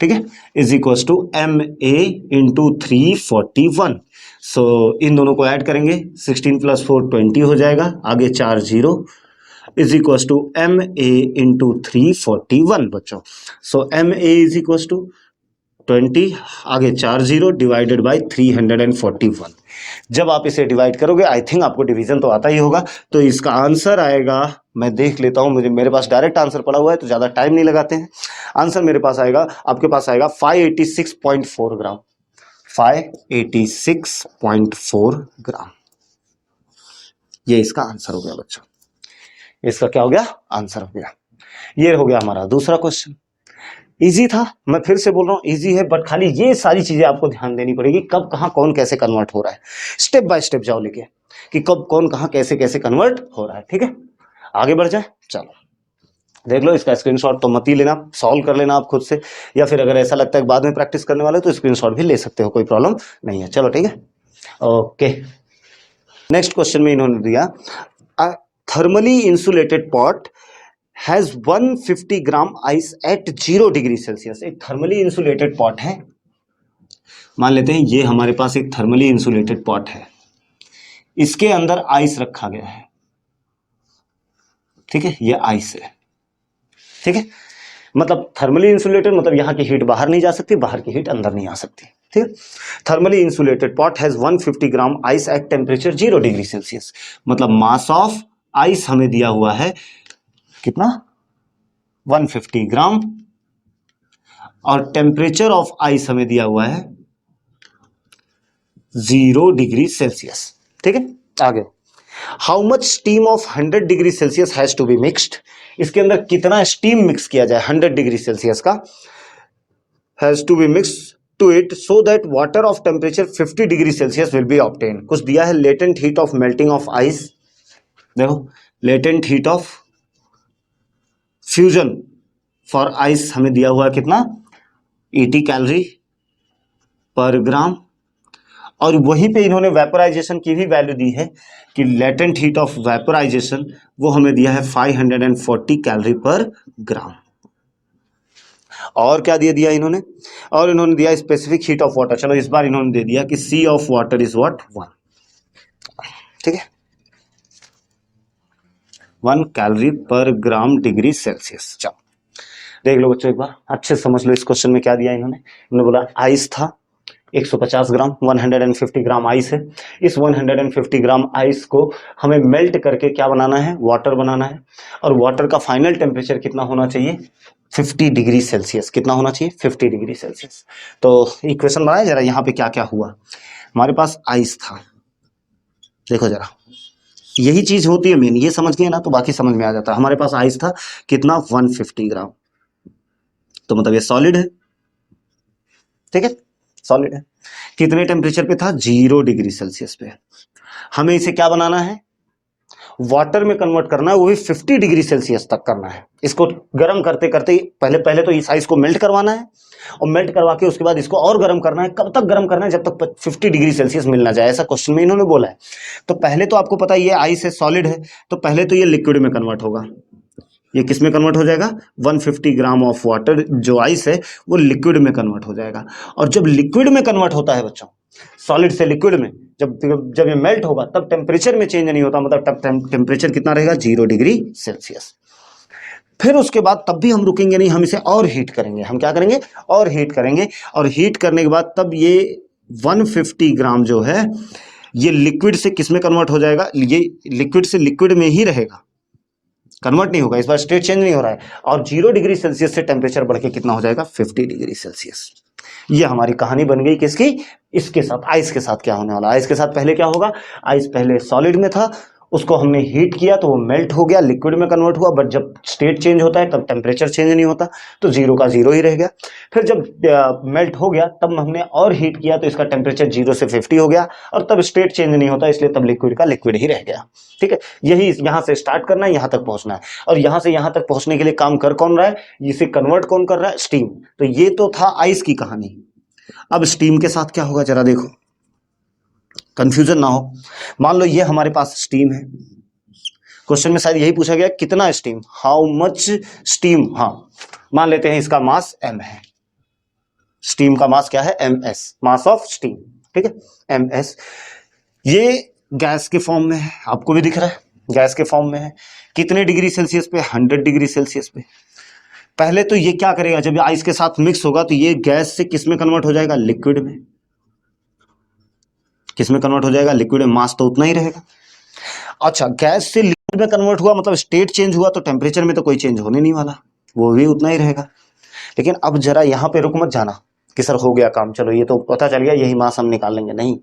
ठीक है, is equal to MA into 341। So इन दोनों को ऐड करेंगे, 16 + 4 20 हो जाएगा, आगे 4 0 is equal to MA into 341 बच्चों। So MA is equal to 20, आगे 4 0 डिवाइडेड बाई 341। जब आप इसे डिवाइड करोगे, आई थिंक आपको डिवीजन तो आता ही होगा, तो इसका आंसर आएगा, मैं देख लेता हूं, मेरे पास डायरेक्ट आंसर पड़ा हुआ है तो ज्यादा टाइम नहीं लगाते हैं। आंसर मेरे पास आएगा, आपके पास आएगा 586.4 ग्राम, 586.4 ग्राम। ये इसका आंसर हो गया बच्चों, इसका क्या हो गया, आंसर हो गया। ये हो गया हमारा दूसरा क्वेश्चन। इजी था, मैं फिर से बोल रहा हूं इजी है, बट खाली ये सारी चीजें आपको ध्यान देनी पड़ेगी, कब कहां कौन कैसे कन्वर्ट हो रहा है। स्टेप बाय स्टेप जाओ लेके, कि कब कौन कहां कैसे कैसे कन्वर्ट हो रहा है, ठीक है। आगे बढ़ जाए, चलो देख लो। इसका स्क्रीनशॉट तो मत ही लेना, सॉल्व कर लेना आप खुद से, या फिर अगर ऐसा लगता है बाद में प्रैक्टिस करने वाले तो स्क्रीनशॉट भी ले सकते हो, कोई प्रॉब्लम नहीं है। चलो ठीक है, ओके। नेक्स्ट क्वेश्चन में इन्होंने दिया, thermally insulated pot has 150 gram ice eight 0 degree Celsius. एक थर्मली इंसुलेटेड पॉट है, मान लेते हैं ये हमारे पास एक थर्मली इंसुलेटेड पॉट है, इसके अंदर आइस रखा गया है, ठीक है, ये आइस है, ठीक है। मतलब थर्मली इंसुलेटेड मतलब यहां की हीट बाहर नहीं जा सकती, बाहर की हीट अंदर नहीं आ सकती, ठीक है। Thermally insulated pot has 150 gram ice at temperature 0 degree Celsius. मतलब मास ऑफ आइस हमें दिया हुआ है कितना, 150 ग्राम, और टेम्परेचर ऑफ आइस हमें दिया हुआ है 0 डिग्री सेल्सियस, ठीक है। आगे, how much steam of 100 degree Celsius has to be mixed. इसके अंदर कितना स्टीम मिक्स किया जाए 100 डिग्री सेल्सियस का, has to be mixed to it so that water of temperature 50 degree Celsius will be obtain. कुछ दिया है, latent heat of melting of ice, देखो latent heat of fusion for ice हमें दिया हुआ है कितना, 80 कैलोरी पर ग्राम। और वहीं पे इन्होंने वेपोराइजेशन की भी वैल्यू दी है कि लेटेंट हीट ऑफ वेपोराइजेशन वो हमें दिया है 540 कैलोरी पर ग्राम। और क्या दिया इन्होंने, और इन्होंने दिया स्पेसिफिक हीट ऑफ वाटर। चलो इस बार इन्होंने दे दिया कि सी ऑफ वाटर इज व्हाट, 1, ठीक है, 1 कैलोरी पर ग्राम डिग्री सेल्सियस। चलो देख लो बच्चों, एक बार अच्छे से समझ लो इस क्वेश्चन में क्या दिया इन्होंने बोला आइस था 150 ग्राम, 150 ग्राम आइस है। इस 150 ग्राम आइस को हमें मेल्ट करके क्या बनाना है, वाटर बनाना है। और वाटर का फाइनल टेम्परेचर कितना होना चाहिए, 50 डिग्री सेल्सियस। कितना होना चाहिए, 50 डिग्री सेल्सियस। तो इक्वेशन बनाए जरा, यहाँ पे क्या क्या हुआ। हमारे पास आइस था, देखो जरा, यही चीज होती है मेन, ये समझ गए ना तो बाकी समझ में आ जाता है। हमारे पास आइस था कितना, 150 ग्राम, तो मतलब ये सॉलिड है, ठीक है, सॉलिड है। कितने टेम्परेचर पे था, 0 डिग्री सेल्सियस पे। हमें इसे क्या बनाना है, वाटर में कन्वर्ट करना है, वो भी 50 डिग्री सेल्सियस तक करना है। इसको गर्म करते करते पहले तो इस आइस को मेल्ट करवाना है, और मेल्ट करवा के उसके बाद इसको और गर्म करना है। कब तक गर्म करना है, जब तक 50 डिग्री सेल्सियस मिल ना जाए, ऐसा क्वेश्चन में इन्होंने बोला है। तो पहले तो आपको पता है ये आइस है, सॉलिड है, तो पहले तो ये लिक्विड में कन्वर्ट होगा। ये किस में कन्वर्ट हो जाएगा, 150 ग्राम ऑफ वाटर जो आइस है वो लिक्विड में कन्वर्ट हो जाएगा। और जब लिक्विड में कन्वर्ट होता है बच्चों, सॉलिड से लिक्विड में, जब ये मेल्ट होगा तब टेम्परेचर में चेंज नहीं होता, मतलब तब टेम्परेचर कितना रहेगा, 0 डिग्री सेल्सियस। फिर उसके बाद तब भी हम रुकेंगे नहीं, हम इसे और हीट करेंगे। हम क्या करेंगे, और हीट करेंगे। और हीट करने के बाद तब ये 150 ग्राम जो है ये लिक्विड से किस में कन्वर्ट हो जाएगा, ये लिक्विड से लिक्विड में ही रहेगा, कन्वर्ट नहीं होगा, इस बार स्टेट चेंज नहीं हो रहा है। और 0 डिग्री सेल्सियस से टेम्परेचर बढ़ के कितना हो जाएगा, 50 डिग्री सेल्सियस। ये हमारी कहानी बन गई किसकी, इसके साथ। आइस के साथ क्या होने वाला, आइस के साथ पहले क्या होगा, आइस पहले सॉलिड में था, उसको हमने हीट किया तो वो मेल्ट हो गया, लिक्विड में कन्वर्ट हुआ, बट जब स्टेट चेंज होता है तब टेम्परेचर चेंज नहीं होता, तो 0 का 0 ही रह गया। फिर जब मेल्ट हो गया तब हमने और हीट किया तो इसका टेम्परेचर 0 से 50 हो गया, और तब स्टेट चेंज नहीं होता, इसलिए तब लिक्विड का लिक्विड ही रह गया। ठीक है, यही यहां से स्टार्ट करना है, यहां तक पहुंचना है, और यहां से यहां तक पहुंचने के लिए काम कर कौन रहा है, इसे कन्वर्ट कौन कर रहा है, स्टीम। तो ये तो था आइस की कहानी। अब स्टीम के साथ क्या होगा जरा देखो, कंफ्यूजन ना हो। मान लो ये हमारे पास स्टीम है, क्वेश्चन में शायद यही पूछा गया कितना स्टीम, हाउ मच स्टीम। हाँ, मान लेते हैं इसका मास m है, स्टीम का मास क्या है, ms, मास ऑफ स्टीम। ठीक है, ms। ये गैस के फॉर्म में है, आपको भी दिख रहा है गैस के फॉर्म में है। कितने डिग्री सेल्सियस पे, 100 डिग्री सेल्सियस पे। पहले तो ये क्या करेगा, जब आइस के साथ मिक्स होगा तो ये गैस से किस में कन्वर्ट हो जाएगा, लिक्विड में। किस में कन्वर्ट हो जाएगा, लिक्विड में। मास तो उतना ही रहेगा। अच्छा, गैस से लिक्विड में कन्वर्ट हुआ मतलब स्टेट चेंज हुआ, तो टेम्परेचर में तो कोई चेंज होने नहीं वाला, वो भी उतना ही रहेगा। लेकिन अब जरा यहां पे रुक मत जाना कि सर हो गया काम, चलो ये तो पता चल गया, यही मास हम निकाल लेंगे। नहीं,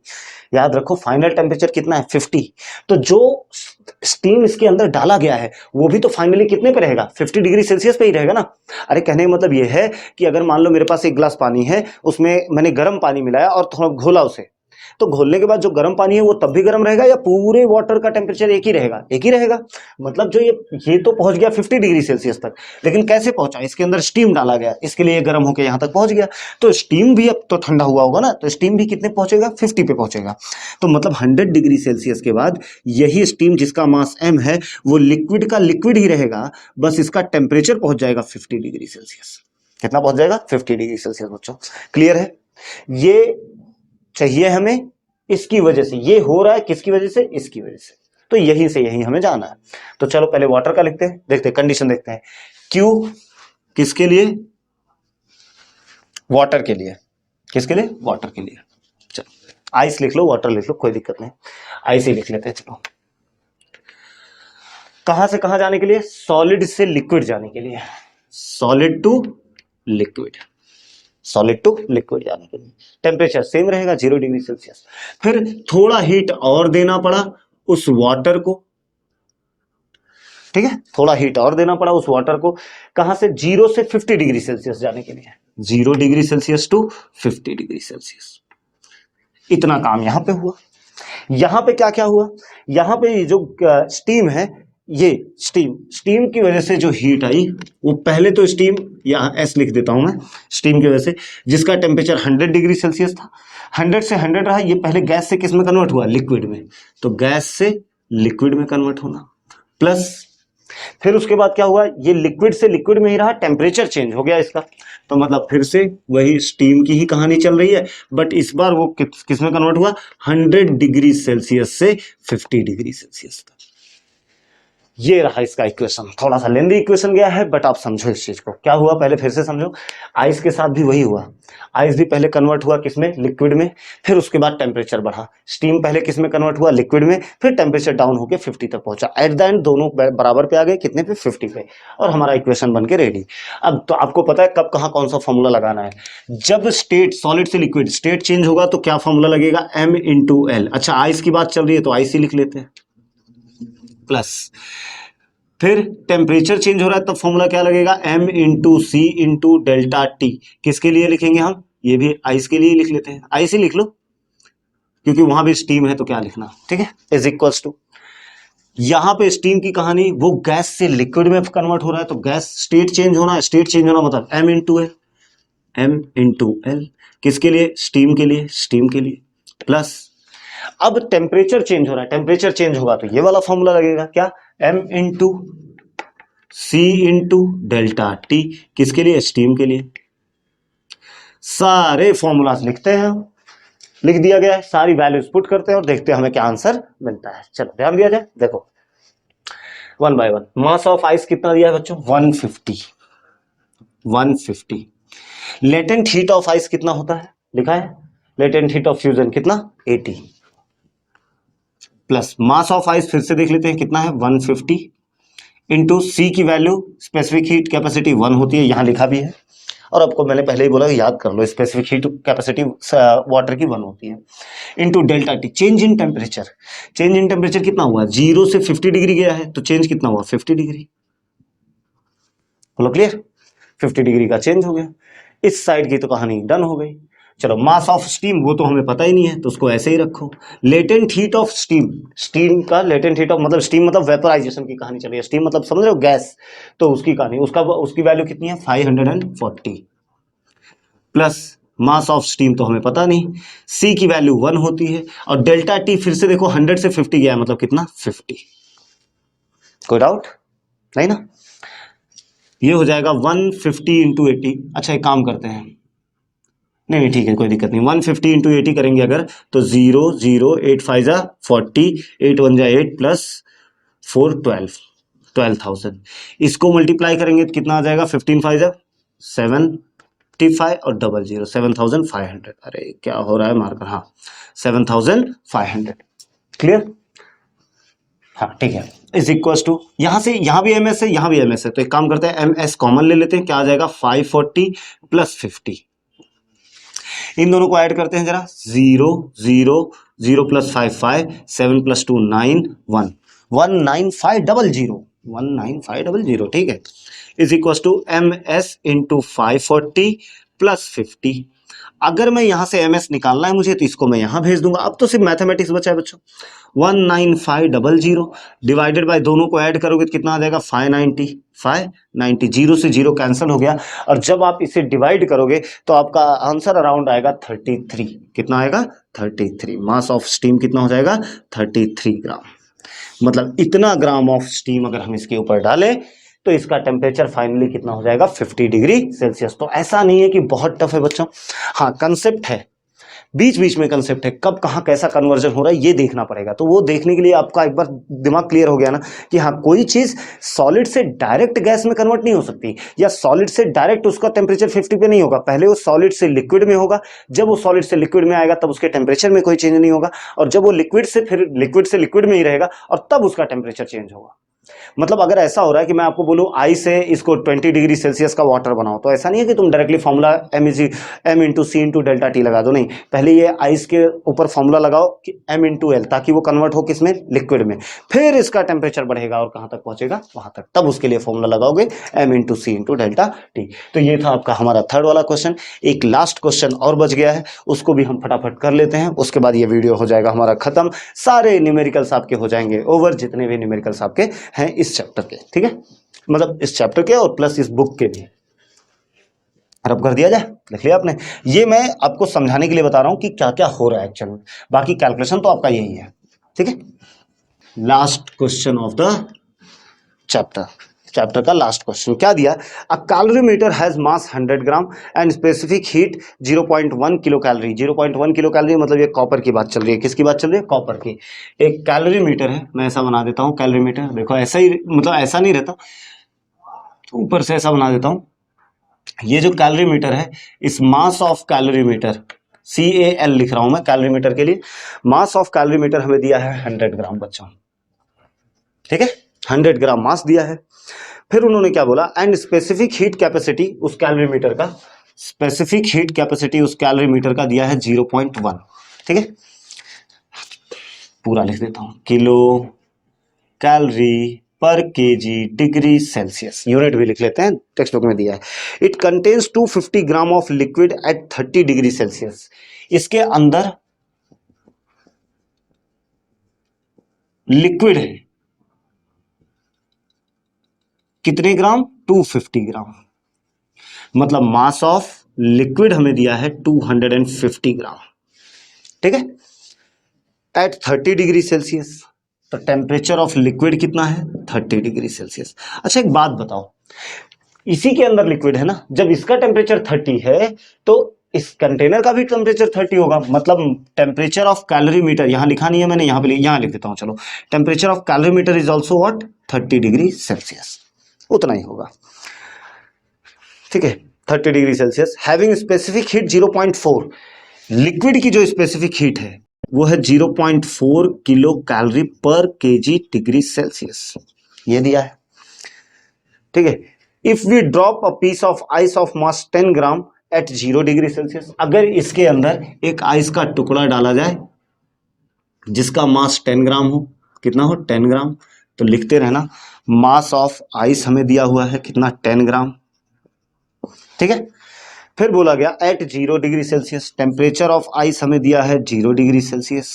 याद रखो फाइनल टेम्परेचर कितना है, 50। तो जो स्टीम इसके अंदर डाला गया है वो भी तो फाइनली कितने पे रहेगा, 50 डिग्री सेल्सियस पे ही रहेगा ना। अरे कहने का मतलब ये है कि अगर मान लो मेरे पास एक गिलास पानी है, उसमें मैंने गर्म पानी मिलाया और थोड़ा घोला उसे, तो घोलने के बाद जो गर्म पानी है वो तब भी गर्म रहेगा, या पूरे वाटर का टेम्परेचर एक ही रहेगा, एक ही रहेगा। मतलब जो ये तो पहुंच गया 50 डिग्री सेल्सियस तक, लेकिन कैसे पहुंचा, इसके अंदर स्टीम डाला गया, इसके लिए गर्म होकर यहां तक पहुंच गया। तो स्टीम भी अब तो ठंडा हुआ होगा ना, तो स्टीम भी कितने पहुंचेगा, 50 पे पहुंचेगा। तो मतलब 100 डिग्री सेल्सियस के बाद यही स्टीम जिसका मास m है वो लिक्विड का लिक्विड ही रहेगा, बस इसका टेम्परेचर पहुंच जाएगा 50 डिग्री सेल्सियस। कितना पहुंच जाएगा, 50 डिग्री सेल्सियस। बच्चों क्लियर है, ये चाहिए हमें इसकी वजह से, ये हो रहा है किसकी वजह से, इसकी वजह से। तो यहीं से यहीं हमें जाना है। तो चलो पहले वाटर का लिखते हैं, देखते हैं कंडीशन देखते हैं। Q किसके लिए, वाटर के लिए। किसके लिए, वाटर के लिए। चलो आइस लिख लो, वाटर लिख लो, कोई दिक्कत नहीं, आइस ही लिख लेते हैं। चलो कहां से कहां जाने के लिए, सॉलिड से लिक्विड जाने के लिए, solid to liquid, solid to liquid जाने के लिए टेम्परेचर सेम रहेगा 0 डिग्री सेल्सियस। फिर थोड़ा हीट और देना पड़ा उस वाटर को, ठीक है, थोड़ा हीट और देना पड़ा उस वाटर को, कहां से, 0 से 50 डिग्री सेल्सियस जाने के लिए, 0 degree Celsius to 50 degree Celsius. इतना काम यहां पे हुआ। यहां पे क्या क्या हुआ, यहां पे जो स्टीम है, ये स्टीम की वजह से जो हीट आई, वो पहले तो स्टीम, यहां एस लिख देता हूं मैं, स्टीम की वजह से जिसका टेम्परेचर 100 डिग्री सेल्सियस था, 100 से 100 रहा, ये पहले गैस से किस में कन्वर्ट हुआ, लिक्विड में। तो गैस से लिक्विड में कन्वर्ट होना, प्लस फिर उसके बाद क्या हुआ, ये लिक्विड से लिक्विड में ही रहा, टेम्परेचर चेंज हो गया इसका, तो मतलब फिर से वही स्टीम की ही कहानी चल रही है, बट इस बार वो किस में कन्वर्ट हुआ, 100 डिग्री सेल्सियस से 50 डिग्री सेल्सियस तक। ये रहा इसका इक्वेशन, थोड़ा सा लेंदी इक्वेशन गया है, बट आप समझो इस चीज को, क्या हुआ पहले फिर से समझो। आइस के साथ भी वही हुआ, आइस भी पहले कन्वर्ट हुआ किसमें, लिक्विड में, फिर उसके बाद टेम्परेचर बढ़ा, स्टीम पहले किसमें कन्वर्ट हुआ, लिक्विड में, फिर टेम्परेचर डाउन होकर 50 तक पहुंचा, एट द एंड दोनों बराबर पे आ गए, कितने पे, 50 पे, और हमारा इक्वेशन बन के रेडी। अब तो आपको पता है कब कहां कौन सा फॉर्मूला लगाना है, जब स्टेट सॉलिड से लिक्विड स्टेट चेंज होगा तो क्या फॉर्मूला लगेगा, m/l। अच्छा आइस की बात चल रही है तो आइस ही लिख लेते हैं, प्लस फिर टेम्परेचर चेंज हो रहा है तब फॉर्मूला क्या लगेगा, m/c/ΔT। किसके लिए लिखेंगे हम, ये भी आइस के लिए लिख लेते हैं, आइस ही लिख लो क्योंकि वहां भी स्टीम है तो क्या लिखना, ठीक है, इज इक्वल्स टू, यहां पे स्टीम की कहानी, वो गैस से लिक्विड में कन्वर्ट हो रहा है तो गैस स्टेट चेंज होना, स्टेट चेंज होना मतलब m/l। किसके लिए, स्टीम के लिए, स्टीम के लिए, प्लस अब टेम्परेचर चेंज हो रहा है, टेम्परेचर चेंज होगा तो ये वाला फॉर्मूला लगेगा, क्या, m/c/ΔT। किसके लिए, स्टीम के लिए। सारे फॉर्मूलाज लिखते हैं हम, लिख दिया गया है, सारी वैल्यूज पुट करते हैं और देखते हैं हमें क्या आंसर मिलता है। चलो ध्यान दिया जाए, देखो 1 बाय 1। मास ऑफ आइस कितना दिया है बच्चों, 150। लेटेंट हीट ऑफ आइस कितना होता है, लिखा है, लेटेंट हीट ऑफ फ्यूजन कितना, 80। प्लस मास ऑफ आइस फिर से देख लेते हैं कितना है 150 इंटू सी की वैल्यू स्पेसिफिक हीट कैपेसिटी 1 होती है, यहां लिखा भी है और आपको मैंने पहले ही बोला याद कर लो, स्पेसिफिक हीट कैपेसिटी वाटर की 1 होती है, into delta T change in temperature. Change in temperature कितना हुआ, 0 से 50 डिग्री गया है तो चेंज कितना हुआ 50 डिग्री। बोलो क्लियर, 50 डिग्री का चेंज हो गया। इस साइड की तो कहानी डन हो गई। चलो मास ऑफ स्टीम वो तो हमें पता ही नहीं है तो उसको ऐसे ही रखो। Latent heat of steam, steam का लेटेंट हीट ऑफ मतलब स्टीम मतलब वेपराइजेशन की कहानी चल रही है, स्टीम मतलब समझ रहे हो गैस, तो उसकी कहानी उसकी वैल्यू कितनी है 540 प्लस मास ऑफ स्टीम तो हमें पता नहीं, सी की वैल्यू 1 होती है और डेल्टा टी फिर से देखो 100 से 50 गया मतलब कितना 50। कोई डाउट नहीं ना, ये हो जाएगा 150 इंटू 80। अच्छा एक काम करते हैं, नहीं ठीक है कोई दिक्कत नहीं, 150 इंटू 80 करेंगे अगर तो 0 0 8 5 जा 40 8 1 जा 8 प्लस 4 12,000। इसको मल्टीप्लाई करेंगे तो कितना आ जाएगा 15 5 जा 75 और 00 7500। अरे क्या हो रहा है मार्कर, हाँ 7500। क्लियर, हाँ ठीक है। इज इक्वल टू यहां से यहां भी एमएस है यहां भी एमएस है तो एक काम करते हैं एमएस कॉमन ले लेते हैं, क्या आ जाएगा 540 प्लस 50। इन दोनों को ऐड करते हैं जरा, 0 0 0 प्लस 5 5 7 प्लस 2 9 1 19500 19500। ठीक है, is equal to M S into 540 plus 50। अगर मैं यहां से एम एस निकालना है मुझे तो इसको मैं यहां भेज दूंगा। अब तो सिर्फ मैथमेटिक्स बचा है बच्चों। 19500 डिवाइडेड बाय दोनों को ऐड करोगे तो कितना आ जाएगा 590 590, 0 से 0 कैंसिल हो गया और जब आप इसे डिवाइड करोगे तो आपका आंसर अराउंड आएगा 33। कितना आएगा 33। मास ऑफ स्टीम कितना हो जाएगा 33 ग्राम। मतलब इतना ग्राम ऑफ स्टीम अगर हम इसके ऊपर डालें तो इसका टेम्परेचर फाइनली कितना हो जाएगा 50 डिग्री सेल्सियस। तो ऐसा नहीं है कि बहुत टफ है बच्चों, हाँ कंसेप्ट है, बीच बीच में कंसेप्ट है, कब कहाँ कैसा कन्वर्जन हो रहा है ये देखना पड़ेगा। तो वो देखने के लिए आपका एक बार दिमाग क्लियर हो गया ना कि हाँ कोई चीज सॉलिड से डायरेक्ट गैस में कन्वर्ट नहीं हो सकती या सॉलिड से डायरेक्ट उसका टेम्परेचर 50 पे नहीं होगा, पहले वो सॉलिड से लिक्विड में होगा, जब वो सॉलिड से लिक्विड में आएगा तब उसके टेम्परेचर में कोई चेंज नहीं होगा और जब वो लिक्विड से फिर लिक्विड में ही रहेगा और तब उसका टेम्परेचर चेंज होगा। मतलब अगर ऐसा हो रहा है कि मैं आपको बोलूं आई से इसको 20 डिग्री सेल्सियस का वाटर बनाओ तो ऐसा नहीं है कि तुम directly formula M into C into delta T लगा दो, नहीं, पहले ये आइस के ऊपर फॉर्मूला लगाओ कि एम इंटू एल ताकि वो कन्वर्ट हो किसमें लिक्विड में, फिर इसका टेम्परेचर बढ़ेगा और कहां तक पहुंचेगा वहां तक, तब उसके लिए फॉर्मूला लगाओगे M into C into delta T. तो ये था आपका हमारा थर्ड वाला क्वेश्चन। एक लास्ट क्वेश्चन और बच गया है उसको भी हम फटाफट कर लेते हैं, उसके बाद ये वीडियो हो जाएगा हमारा खत्म, सारे न्यूमेरिकल्स आपके हो जाएंगे ओवर, जितने भी न्यूमेरिकल्स आपके हैं इस चैप्टर के। ठीक है, मतलब इस चैप्टर के और प्लस इस बुक के भी रब कर दिया जाए। लिख लिया आपने, ये मैं आपको समझाने के लिए बता रहा हूं कि क्या क्या हो रहा है एक्चुअल में, बाकी कैलकुलेशन तो आपका यही है। ठीक है, last question of the chapter का लास्ट क्वेश्चन क्या दिया, a calorimeter has mass 100 gram and specific heat 0.1 kilo calorie. 0.1 kilo calorie मतलब ये कॉपर की बात चल रही है, किसकी बात चल रही है, कॉपर की। एक कैलोरीमीटर है, मैं ऐसा बना देता हूं कैलोरीमीटर, देखो ऐसा ही मतलब ऐसा नहीं रहता, ऊपर से ऐसा बना देता हूं। ये जो कैलोरीमीटर है इस मास ऑफ कैलोरीमीटर CAL लिख रहा हूं मैं कैलोरीमीटर के लिए, मास ऑफ कैलोरीमीटर हमें दिया है 100 ग्राम बच्चों। ठीक है, 100 ग्राम मास दिया है। फिर उन्होंने क्या बोला, एंड स्पेसिफिक हीट कैपेसिटी उस कैलोरीमीटर का, स्पेसिफिक हीट कैपेसिटी उस कैलोरीमीटर का दिया है 0.1। ठीक है, पूरा लिख देता हूं, किलो कैलोरी पर केजी डिग्री सेल्सियस, यूनिट भी लिख लेते हैं, टेक्स्ट बुक में दिया है। It contains 250 gram of liquid at 30 degree Celsius. इसके अंदर लिक्विड है कितने ग्राम, 250 ग्राम, मतलब मास ऑफ लिक्विड हमें दिया है 250 ग्राम। ठीक है, एट 30 डिग्री सेल्सियस, तो टेम्परेचर ऑफ लिक्विड कितना है 30 डिग्री सेल्सियस। अच्छा एक बात बताओ, इसी के अंदर लिक्विड है ना, जब इसका टेम्परेचर 30 है तो इस कंटेनर का भी टेम्परेचर 30 होगा, मतलब टेम्परेचर ऑफ कैलोरीमीटर यहां लिखा नहीं है मैंने, यहां पे यहां लिख देता हूं, चलो, temperature of calorimeter is also what 30 degree Celsius, उतना ही होगा। ठीक है, 30 degree Celsius, having specific heat 0.4, liquid की जो स्पेसिफिक हीट है वो है 0.4 किलो कैलोरी पर केजी डिग्री सेल्सियस, ये दिया है। ठीक है, if we drop a piece of ice of mass 10 gram at 0 degree Celsius, अगर इसके अंदर एक आइस का टुकड़ा डाला जाए जिसका मास 10 ग्राम हो, कितना हो 10 ग्राम, तो लिखते रहना मास ऑफ आइस हमें दिया हुआ है कितना 10 ग्राम। ठीक है, फिर बोला गया at 0 degree Celsius, temperature of ice हमें दिया है 0 डिग्री सेल्सियस,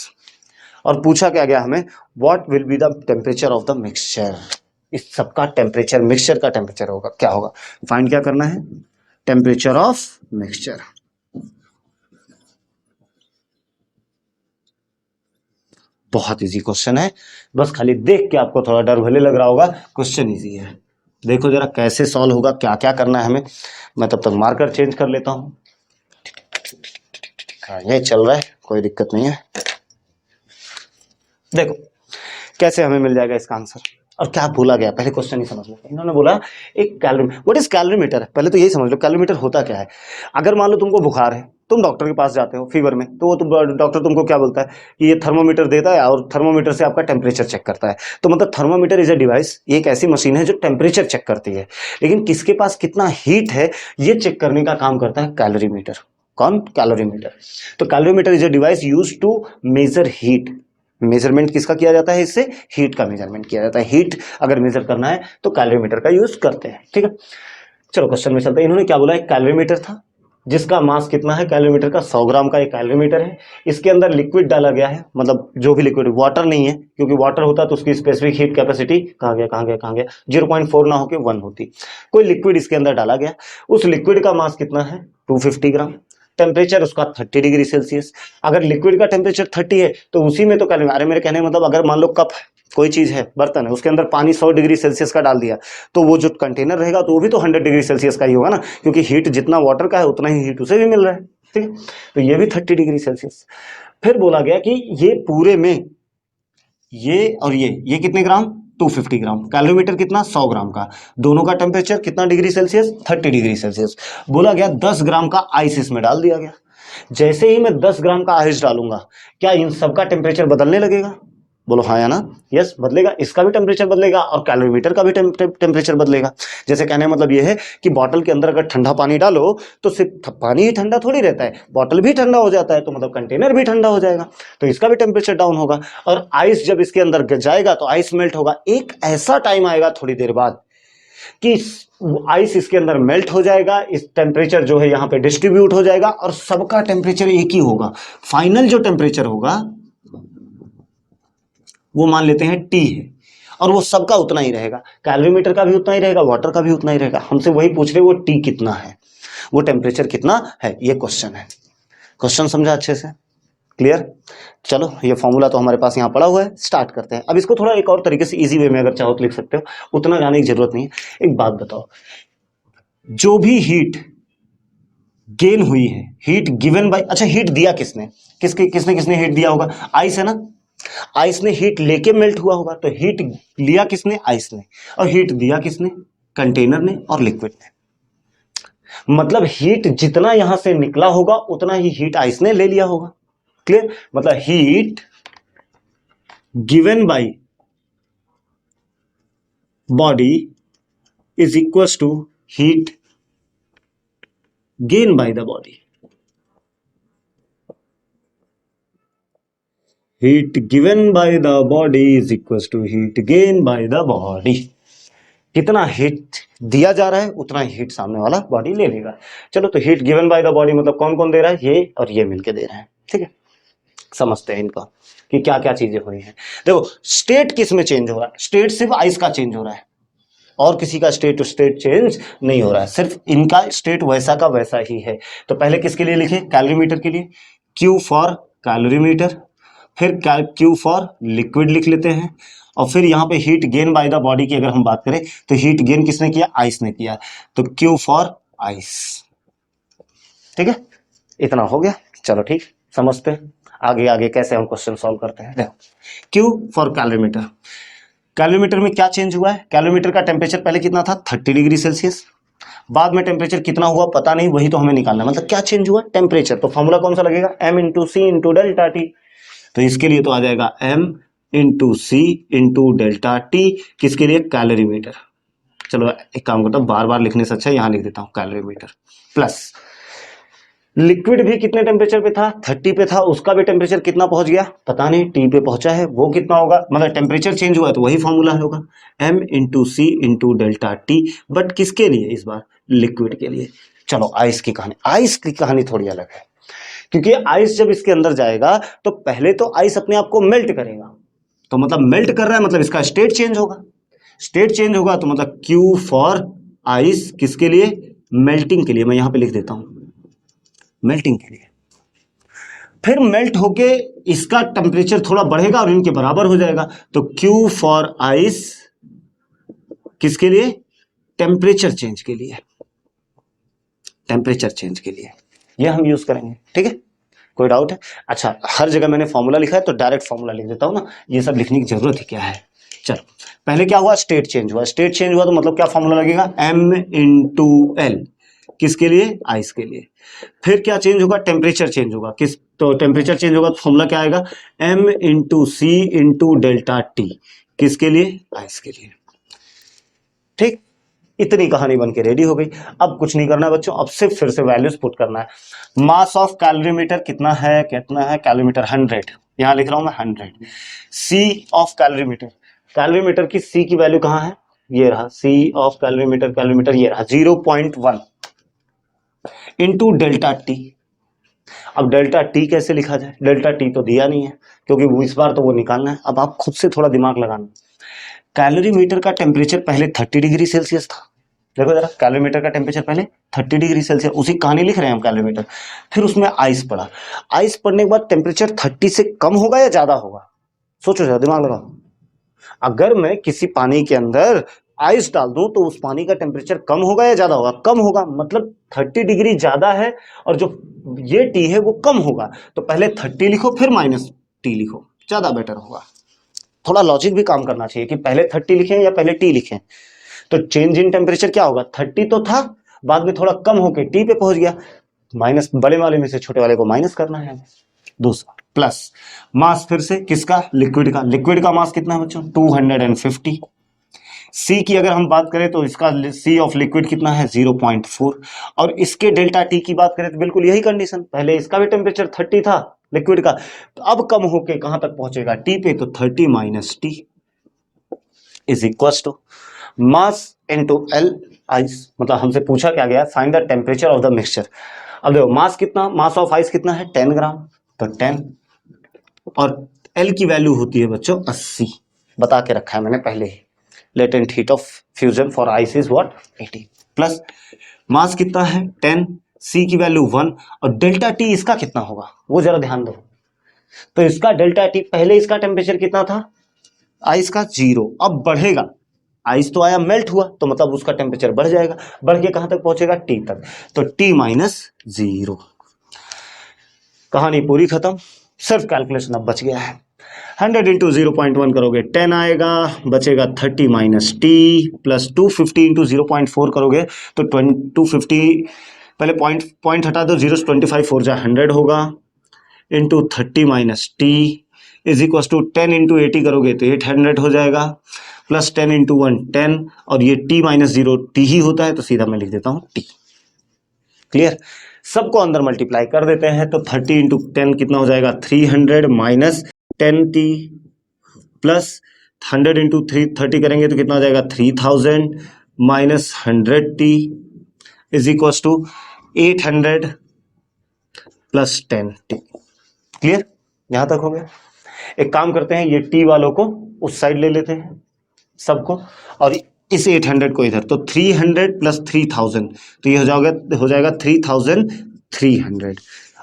और पूछा क्या गया हमें what will be the temperature of the mixture, इस सबका टेम्परेचर, मिक्सचर का टेम्परेचर होगा क्या होगा, फाइंड क्या करना है, टेम्परेचर ऑफ मिक्सचर। बहुत इजी क्वेश्चन है, बस खाली देख के आपको थोड़ा डर भले लग रहा होगा, क्वेश्चन इजी है। देखो जरा कैसे सॉल्व होगा, क्या क्या करना है हमें। मैं तब तक मार्कर चेंज कर लेता हूं। हाँ, ये चल रहा है, कोई दिक्कत नहीं है। देखो कैसे हमें मिल जाएगा इसका आंसर, और क्या भूला गया पहले क्वेश्चन ही समझ लो। इन्होंने बोला एक कैलोरी, व्हाट इज कैलोरीमीटर, पहले तो यही समझ लो कैलोरीमीटर होता क्या है। अगर मान लो तुमको बुखार है, तुम डॉक्टर के पास जाते हो फीवर में, तो वो डॉक्टर तुमको क्या बोलता है कि ये थर्मोमीटर देता है और थर्मोमीटर से आपका टेम्परेचर चेक करता है। तो मतलब थर्मोमीटर इज अ डिवाइस, ये एक ऐसी मशीन है जो टेम्परेचर चेक करती है, लेकिन किसके पास कितना हीट है ये चेक करने का काम करता है कैलोरीमीटर। कौन, कैलोरीमीटर। तो calorimeter is a device used to measure heat, measurement किसका किया जाता है, इससे हीट का मेजरमेंट किया जाता है। हीट अगर मेजर करना है तो कैलोरीमीटर का यूज करते हैं। ठीक है, चलो क्वेश्चन में चलते हैं। इन्होंने क्या बोला, एक कैलोरीमीटर था जिसका मास कितना है कैलोरीमीटर का, 100 ग्राम का एक कैलोरीमीटर है। इसके अंदर लिक्विड डाला गया है, मतलब जो भी लिक्विड, वाटर नहीं है, क्योंकि वाटर होता तो उसकी स्पेसिफिक हीट कैपेसिटी कहाँ गया 0.4 ना होकर 1 होती। कोई लिक्विड इसके अंदर डाला गया, उस लिक्विड का मास कितना है 250 ग्राम, टेम्परेचर उसका 30 डिग्री सेल्सियस। अगर लिक्विड का टेम्परेचर 30 है तो उसी में तो कैलोरी, अरे मेरे कहने मतलब अगर मान लो कप कोई चीज है, बर्तन है, उसके अंदर पानी 100 डिग्री सेल्सियस का डाल दिया, तो वो जो कंटेनर रहेगा तो वो भी तो 100 डिग्री सेल्सियस का ही होगा ना, क्योंकि हीट जितना वाटर का है उतना ही हीट उसे भी मिल रहा है। ठीक है, तो ये भी 30 डिग्री सेल्सियस। फिर बोला गया कि ये पूरे में ये और ये कितने ग्राम, 250 ग्राम, कैलोरीमीटर कितना 100 ग्राम का, दोनों का टेम्परेचर कितना डिग्री सेल्सियस, 30 डिग्री सेल्सियस। बोला गया 10 ग्राम का आइस इसमें डाल दिया गया। जैसे ही मैं 10 ग्राम का आइस डालूंगा, क्या इन सबका टेम्परेचर बदलने लगेगा, बोलो हाँ या ना, यस बदलेगा, इसका भी टेम्परेचर बदलेगा और कैलोरीमीटर का भी टेम्परेचर बदलेगा। जैसे कहने का मतलब ये है कि बॉटल के अंदर अगर ठंडा पानी डालो तो सिर्फ पानी ही ठंडा थोड़ी रहता है, बॉटल भी ठंडा हो जाता है, तो मतलब कंटेनर भी ठंडा हो जाएगा, तो इसका भी टेम्परेचर डाउन होगा। और आइस जब इसके अंदर जाएगा तो आइस मेल्ट होगा। एक ऐसा टाइम आएगा थोड़ी देर बाद कि आइस इसके अंदर मेल्ट हो जाएगा, इस टेम्परेचर जो है यहाँ पे डिस्ट्रीब्यूट हो जाएगा और सबका टेम्परेचर एक ही होगा। फाइनल जो टेम्परेचर होगा वो मान लेते हैं T है, और वो सबका उतना ही रहेगा, कैलोरीमीटर का भी उतना ही रहेगा, वाटर का भी उतना ही रहेगा। हमसे वही पूछ रहे वो T कितना है, वो टेम्परेचर कितना है, ये क्वेश्चन है। क्वेश्चन समझा अच्छे से, क्लियर। चलो ये फॉर्मूला तो हमारे पास यहाँ पड़ा हुआ है, स्टार्ट करते हैं। अब इसको थोड़ा एक और तरीके से इजी वे में अगर चाहो तो लिख सकते हो, उतना जाने की जरूरत नहीं है। एक बात बताओ, जो भी हीट गेन हुई है, हीट गिवन बाय, अच्छा हीट दिया किसने, किसने हीट दिया होगा, आइस है ना, आइस ने हीट लेके मेल्ट हुआ होगा, तो हीट लिया किसने, आइस ने, और हीट दिया किसने, कंटेनर ने और लिक्विड ने। मतलब हीट जितना यहां से निकला होगा उतना ही हीट आइस ने ले लिया होगा। क्लियर, मतलब heat given by body is equal to heat gain by the body. Heat given by the body is equal to heat gain by the body. कितना हीट दिया जा रहा है उतना ही हीट सामने वाला बॉडी ले लेगा। चलो, तो heat given by the body मतलब कौन कौन दे रहा है, ये और ये मिलके दे रहे हैं। ठीक है, समझते हैं इनका कि क्या क्या चीजें हुई हैं। देखो स्टेट किस में चेंज हो रहा है, स्टेट सिर्फ आइस का चेंज हो रहा है और किसी का स्टेट चेंज नहीं हो रहा है, सिर्फ इनका स्टेट वैसा का वैसा ही है। तो पहले किसके लिए लिखे, कैलोरीमीटर के लिए, Q फॉर कैलोरीमीटर, फिर Q फॉर लिक्विड लिख लेते हैं, और फिर यहाँ पे heat gain by the body की अगर हम बात करें तो हीट गेन किसने किया, आइस ने किया, तो Q फॉर आइस। ठीक है, इतना हो गया। चलो ठीक, समझते हैं आगे आगे कैसे हम क्वेश्चन सॉल्व करते हैं। देखो Q फॉर कैलोरीमीटर, कैलोरीमीटर में क्या चेंज हुआ है, कैलोरीमीटर का टेम्परेचर पहले कितना था 30 डिग्री सेल्सियस, बाद में टेम्परेचर कितना हुआ पता नहीं, वही तो हमें निकालना है, मतलब क्या चेंज हुआ टेम्परेचर। तो फॉर्मूला कौन सा लगेगा, M into C into delta T. तो इसके लिए तो आ जाएगा m into C into delta T, किसके लिए, कैलोरीमीटर। चलो एक काम करता हूँ, बार बार लिखने से अच्छा यहाँ लिख देता हूँ कैलोरीमीटर, प्लस लिक्विड भी कितने टेम्परेचर पे था, 30 पे था, उसका भी टेम्परेचर कितना पहुंच गया पता नहीं, टी पे पहुंचा है, वो कितना होगा, मतलब टेम्परेचर चेंज हुआ है तो वही फॉर्मूला होगा, m into C into delta T, but किसके लिए, इस बार लिक्विड के लिए। चलो आइस की कहानी थोड़ी अलग है, क्योंकि आइस जब इसके अंदर जाएगा तो पहले तो आइस अपने आप को मेल्ट करेगा, तो मतलब मेल्ट कर रहा है मतलब इसका स्टेट चेंज होगा, स्टेट चेंज होगा तो मतलब Q फॉर आइस, किसके लिए, मेल्टिंग के लिए। मैं यहां पे लिख देता हूं मेल्टिंग के लिए। फिर मेल्ट होके इसका टेम्परेचर थोड़ा बढ़ेगा और इनके बराबर हो जाएगा, तो Q फॉर आइस किसके लिए, टेम्परेचर चेंज के लिए, टेम्परेचर चेंज के लिए ये हम यूज करेंगे, ठीक है। कोई डाउट है? अच्छा, हर जगह मैंने फॉर्मूला लिखा है तो डायरेक्ट फॉर्मूला लिख देता हूं ना, ये सब लिखने की जरूरत ही क्या है। चलो पहले क्या हुआ, स्टेट चेंज हुआ, स्टेट चेंज हुआ तो मतलब क्या फॉर्मूला लगेगा, m इंटू एल, किसके लिए, आइस के लिए। फिर क्या चेंज होगा, टेम्परेचर चेंज होगा, किस, तो टेम्परेचर चेंज होगा तो फॉर्मूला क्या आएगा, m into C into delta T, किसके लिए, आइस के लिए। ठीक, इतनी कहानी बन के रेडी हो गई। अब कुछ नहीं करना है बच्चों, अब सिर्फ फिर से वैल्यूज पुट करना है। मास ऑफ कैलोरीमीटर कितना है, कैलोरीमीटर 100, यहां लिख रहा हूं मैं 100। सी ऑफ कैलोरीमीटर, कैलोरीमीटर की सी की वैल्यू कहां है, ये रहा, सी ऑफ कैलोरीमीटर, कैलोरीमीटर ये रहा 0.1 इंटू डेल्टा टी। अब डेल्टा टी कैसे लिखा जाए, डेल्टा टी तो दिया नहीं है क्योंकि वो इस बार तो वो निकालना है, अब आप खुद से थोड़ा दिमाग लगाना। कैलोरीमीटर का टेम्परेचर पहले 30 डिग्री सेल्सियस था, देखो जरा, कैलोरीमीटर का टेम्परेचर पहले 30 डिग्री सेल्सियस, उसी कहानी लिख रहे हैं हम कैलोरीमीटर। फिर उसमें आइस पड़ा, आइस पड़ने के बाद टेम्परेचर 30 से कम होगा या ज्यादा होगा, सोचो जरा, दिमाग लगाओ। अगर मैं किसी पानी के अंदर आइस डाल दूं तो उस पानी का टेम्परेचर कम होगा या ज्यादा होगा, कम होगा, मतलब 30 डिग्री ज्यादा है और जो ये टी है वो कम होगा, तो पहले 30 लिखो फिर माइनस टी लिखो, ज्यादा बेटर होगा। थोड़ा लॉजिक भी काम करना चाहिए कि पहले 30 लिखें या पहले टी लिखें। तो चेंज इन टेम्परेचर क्या होगा, 30 तो था, बाद में थोड़ा कम होके टी पे पहुंच गया, माइनस बड़े वाले में से छोटे वाले को माइनस करना है। दूसरा प्लस मास, फिर से किसका, लिक्विड का, लिक्विड का मास कितना है बच्चों, 250। सी की अगर हम बात करें तो इसका सी ऑफ लिक्विड कितना है, 0.4, और इसके डेल्टा टी की बात करें तो बिल्कुल यही कंडीशन, पहले इसका भी टेम्परेचर 30 था लिक्विड का, तो अब कम होके कहां तक पहुंचेगा, टी पे, तो 30 minus T is equal to mass into L ice. मतलब हमसे पूछा क्या गया, find the temperature of the mixture. अब देखो मास कितना, मास ऑफ आइस कितना है 10 ग्राम, तो 10, और एल की वैल्यू होती है बच्चों 80, बता के रखा है मैंने पहले ही, latent heat of fusion for ice is what 80, plus mass कितना है 10, सी की वैल्यू 1, और डेल्टा टी इसका कितना होगा वो जरा ध्यान दो। तो इसका डेल्टा टी, पहले इसका टेम्परेचर कितना था आइस का 0, अब बढ़ेगा, आइस तो आया मेल्ट हुआ तो मतलब उसका टेम्परेचर बढ़ जाएगा, बढ़ के कहां तक पहुंचेगा, टी तक, तो टी माइनस 0। कहानी पूरी खत्म, सिर्फ कैलकुलेशन अब बच गया है। 100 इंटू 0.1 करोगे 10 आएगा, बचेगा 30 माइनस टी, प्लस 250 इंटू 0.4 करोगे तो 250, पहले पॉइंट हटा दो, 0 से 25 4 जा 100 होगा, into 30 minus T is equal to 10 into 80 करोगे तो 800 हो जाएगा, प्लस 10 इंटू 1 10, और ये t माइनस 0 टी ही होता है तो सीधा मैं लिख देता हूं t। क्लियर, सबको अंदर मल्टीप्लाई कर देते हैं, तो 30 इंटू 10 कितना हो जाएगा 300 माइनस 10t, प्लस 100 इंटू 30 करेंगे तो कितना हो जाएगा 3000 minus 100t is equal to 800 plus 10t। Clear, यहां तक हो गया। एक काम करते हैं, ये टी वालों को उस साइड ले लेते हैं सबको, और इस 800 को इधर, तो 300 प्लस 3000, तो ये हो जाएगा 3300,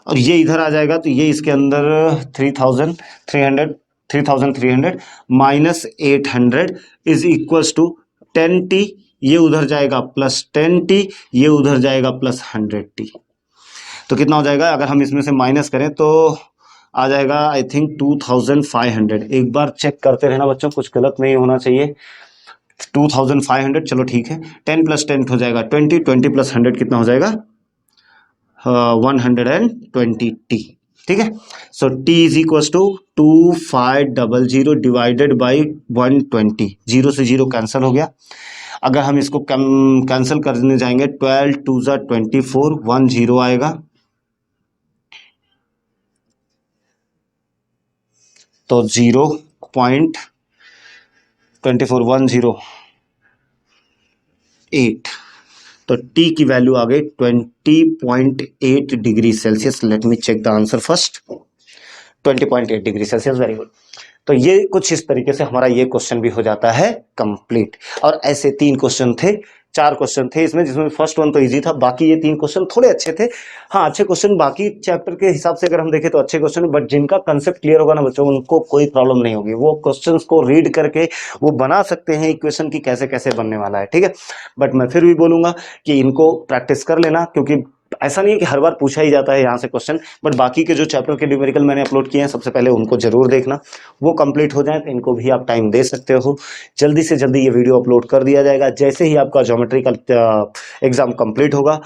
और ये इधर आ जाएगा तो ये इसके अंदर 3300 minus 800 is equals to 10t, ये उधर जाएगा प्लस 10t, ये उधर जाएगा प्लस 100t, तो कितना हो जाएगा, अगर हम इसमें से माइनस करें तो आ जाएगा आई थिंक 2500। एक बार चेक करते रहना बच्चों, कुछ गलत नहीं होना चाहिए। 2500, चलो ठीक है, 10 प्लस 10 हो जाएगा 20, 20 प्लस 100 कितना हो जाएगा 120t। ठीक है। So T is equal to 2500 divided by 120, zero से जीरो कैंसिल हो गया। अगर हम इसको कैंसिल करने जाएंगे 12 2 ज़ा 24, 1 0 आएगा, तो 0.24 तो टी की वैल्यू आ गई 20.8 degree Celsius. Let me check the answer first. 20.8 degree Celsius, very good. तो ये कुछ इस तरीके से हमारा ये क्वेश्चन भी हो जाता है कंप्लीट। और ऐसे 3 क्वेश्चन थे, 4 क्वेश्चन थे इसमें, जिसमें फर्स्ट वन तो इजी था, बाकी ये 3 क्वेश्चन थोड़े अच्छे थे। हाँ, अच्छे क्वेश्चन बाकी चैप्टर के हिसाब से अगर हम देखें तो अच्छे क्वेश्चन, बट जिनका कंसेप्ट क्लियर होगा ना बच्चों, उनको कोई प्रॉब्लम नहीं होगी। वो क्वेश्चंस को रीड करके वो बना सकते हैं इक्वेशन की कैसे कैसे बनने वाला है, ठीक है। बट मैं फिर भी बोलूंगा कि इनको प्रैक्टिस कर लेना, क्योंकि ऐसा नहीं है कि हर बार पूछा ही जाता है यहाँ से क्वेश्चन, बट बाकी के जो चैप्टर के न्यूमेरिकल मैंने अपलोड किए हैं सबसे पहले उनको जरूर देखना। वो कंप्लीट हो जाए तो इनको भी आप टाइम दे सकते हो। जल्दी से जल्दी ये वीडियो अपलोड कर दिया जाएगा। जैसे ही आपका ज्योमेट्री का एग्जाम कंप्लीट होगा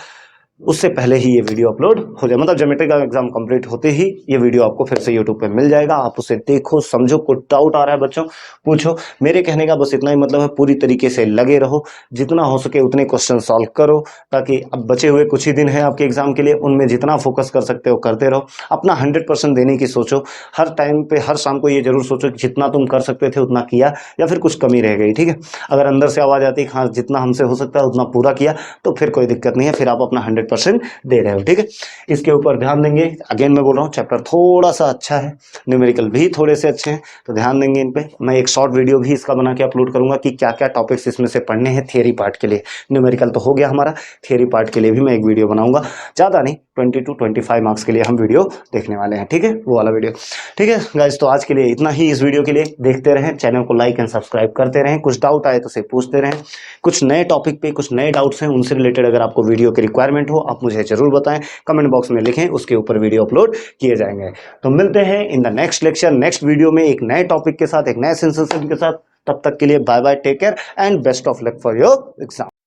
उससे पहले ही ये वीडियो अपलोड हो जाए, मतलब ज्योमेट्री का एग्जाम कंप्लीट होते ही ये वीडियो आपको फिर से यूट्यूब पे मिल जाएगा। आप उसे देखो, समझो, कुछ डाउट आ रहा है बच्चों पूछो। मेरे कहने का बस इतना ही मतलब है, पूरी तरीके से लगे रहो, जितना हो सके उतने क्वेश्चन सॉल्व करो, ताकि अब बचे हुए कुछ ही दिन है आपके एग्जाम के लिए, उनमें जितना फोकस कर सकते हो करते रहो। अपना 100% देने की सोचो। हर टाइम पे हर शाम को ये जरूर सोचो कि जितना तुम कर सकते थे उतना किया, या फिर कुछ कमी रह गई, ठीक है। अगर अंदर से आवाज आती है हाँ जितना हमसे हो सकता है उतना पूरा किया, तो फिर कोई दिक्कत नहीं है, फिर आप अपना 100% दे रहे हो, ठीक है। इसके ऊपर ध्यान देंगे। अगेन मैं बोल रहा हूँ, चैप्टर थोड़ा सा अच्छा है, न्यूमेरिकल भी थोड़े से अच्छे हैं, तो ध्यान देंगे इन पे। मैं एक शॉर्ट वीडियो भी इसका बना के अपलोड करूंगा कि क्या क्या टॉपिक्स इसमें से पढ़ने हैं थियरी पार्ट के लिए। न्यूमेरिकल तो हो गया हमारा, थियरी पार्ट के लिए भी मैं एक वीडियो बनाऊंगा, ज़्यादा नहीं, 20 to 25 मार्क्स के लिए हम वीडियो देखने वाले हैं, ठीक है, वो वाला वीडियो। ठीक है गाइस, तो आज के लिए इतना ही। इस वीडियो के लिए देखते रहें, चैनल को लाइक एंड सब्सक्राइब करते रहें। कुछ डाउट आए तो उसे पूछते रहें। कुछ नए टॉपिक पे कुछ नए डाउट्स हैं, उनसे रिलेटेड अगर आपको वीडियो की रिक्वायरमेंट हो आप मुझे जरूर बताएं, कमेंट बॉक्स में लिखें, उसके ऊपर वीडियो अपलोड किए जाएंगे। तो मिलते हैं in the next lecture, next video में, एक नए टॉपिक के साथ, एक नए सेंसेशन के साथ। तब तक के लिए bye bye, take care and best of luck for your exam.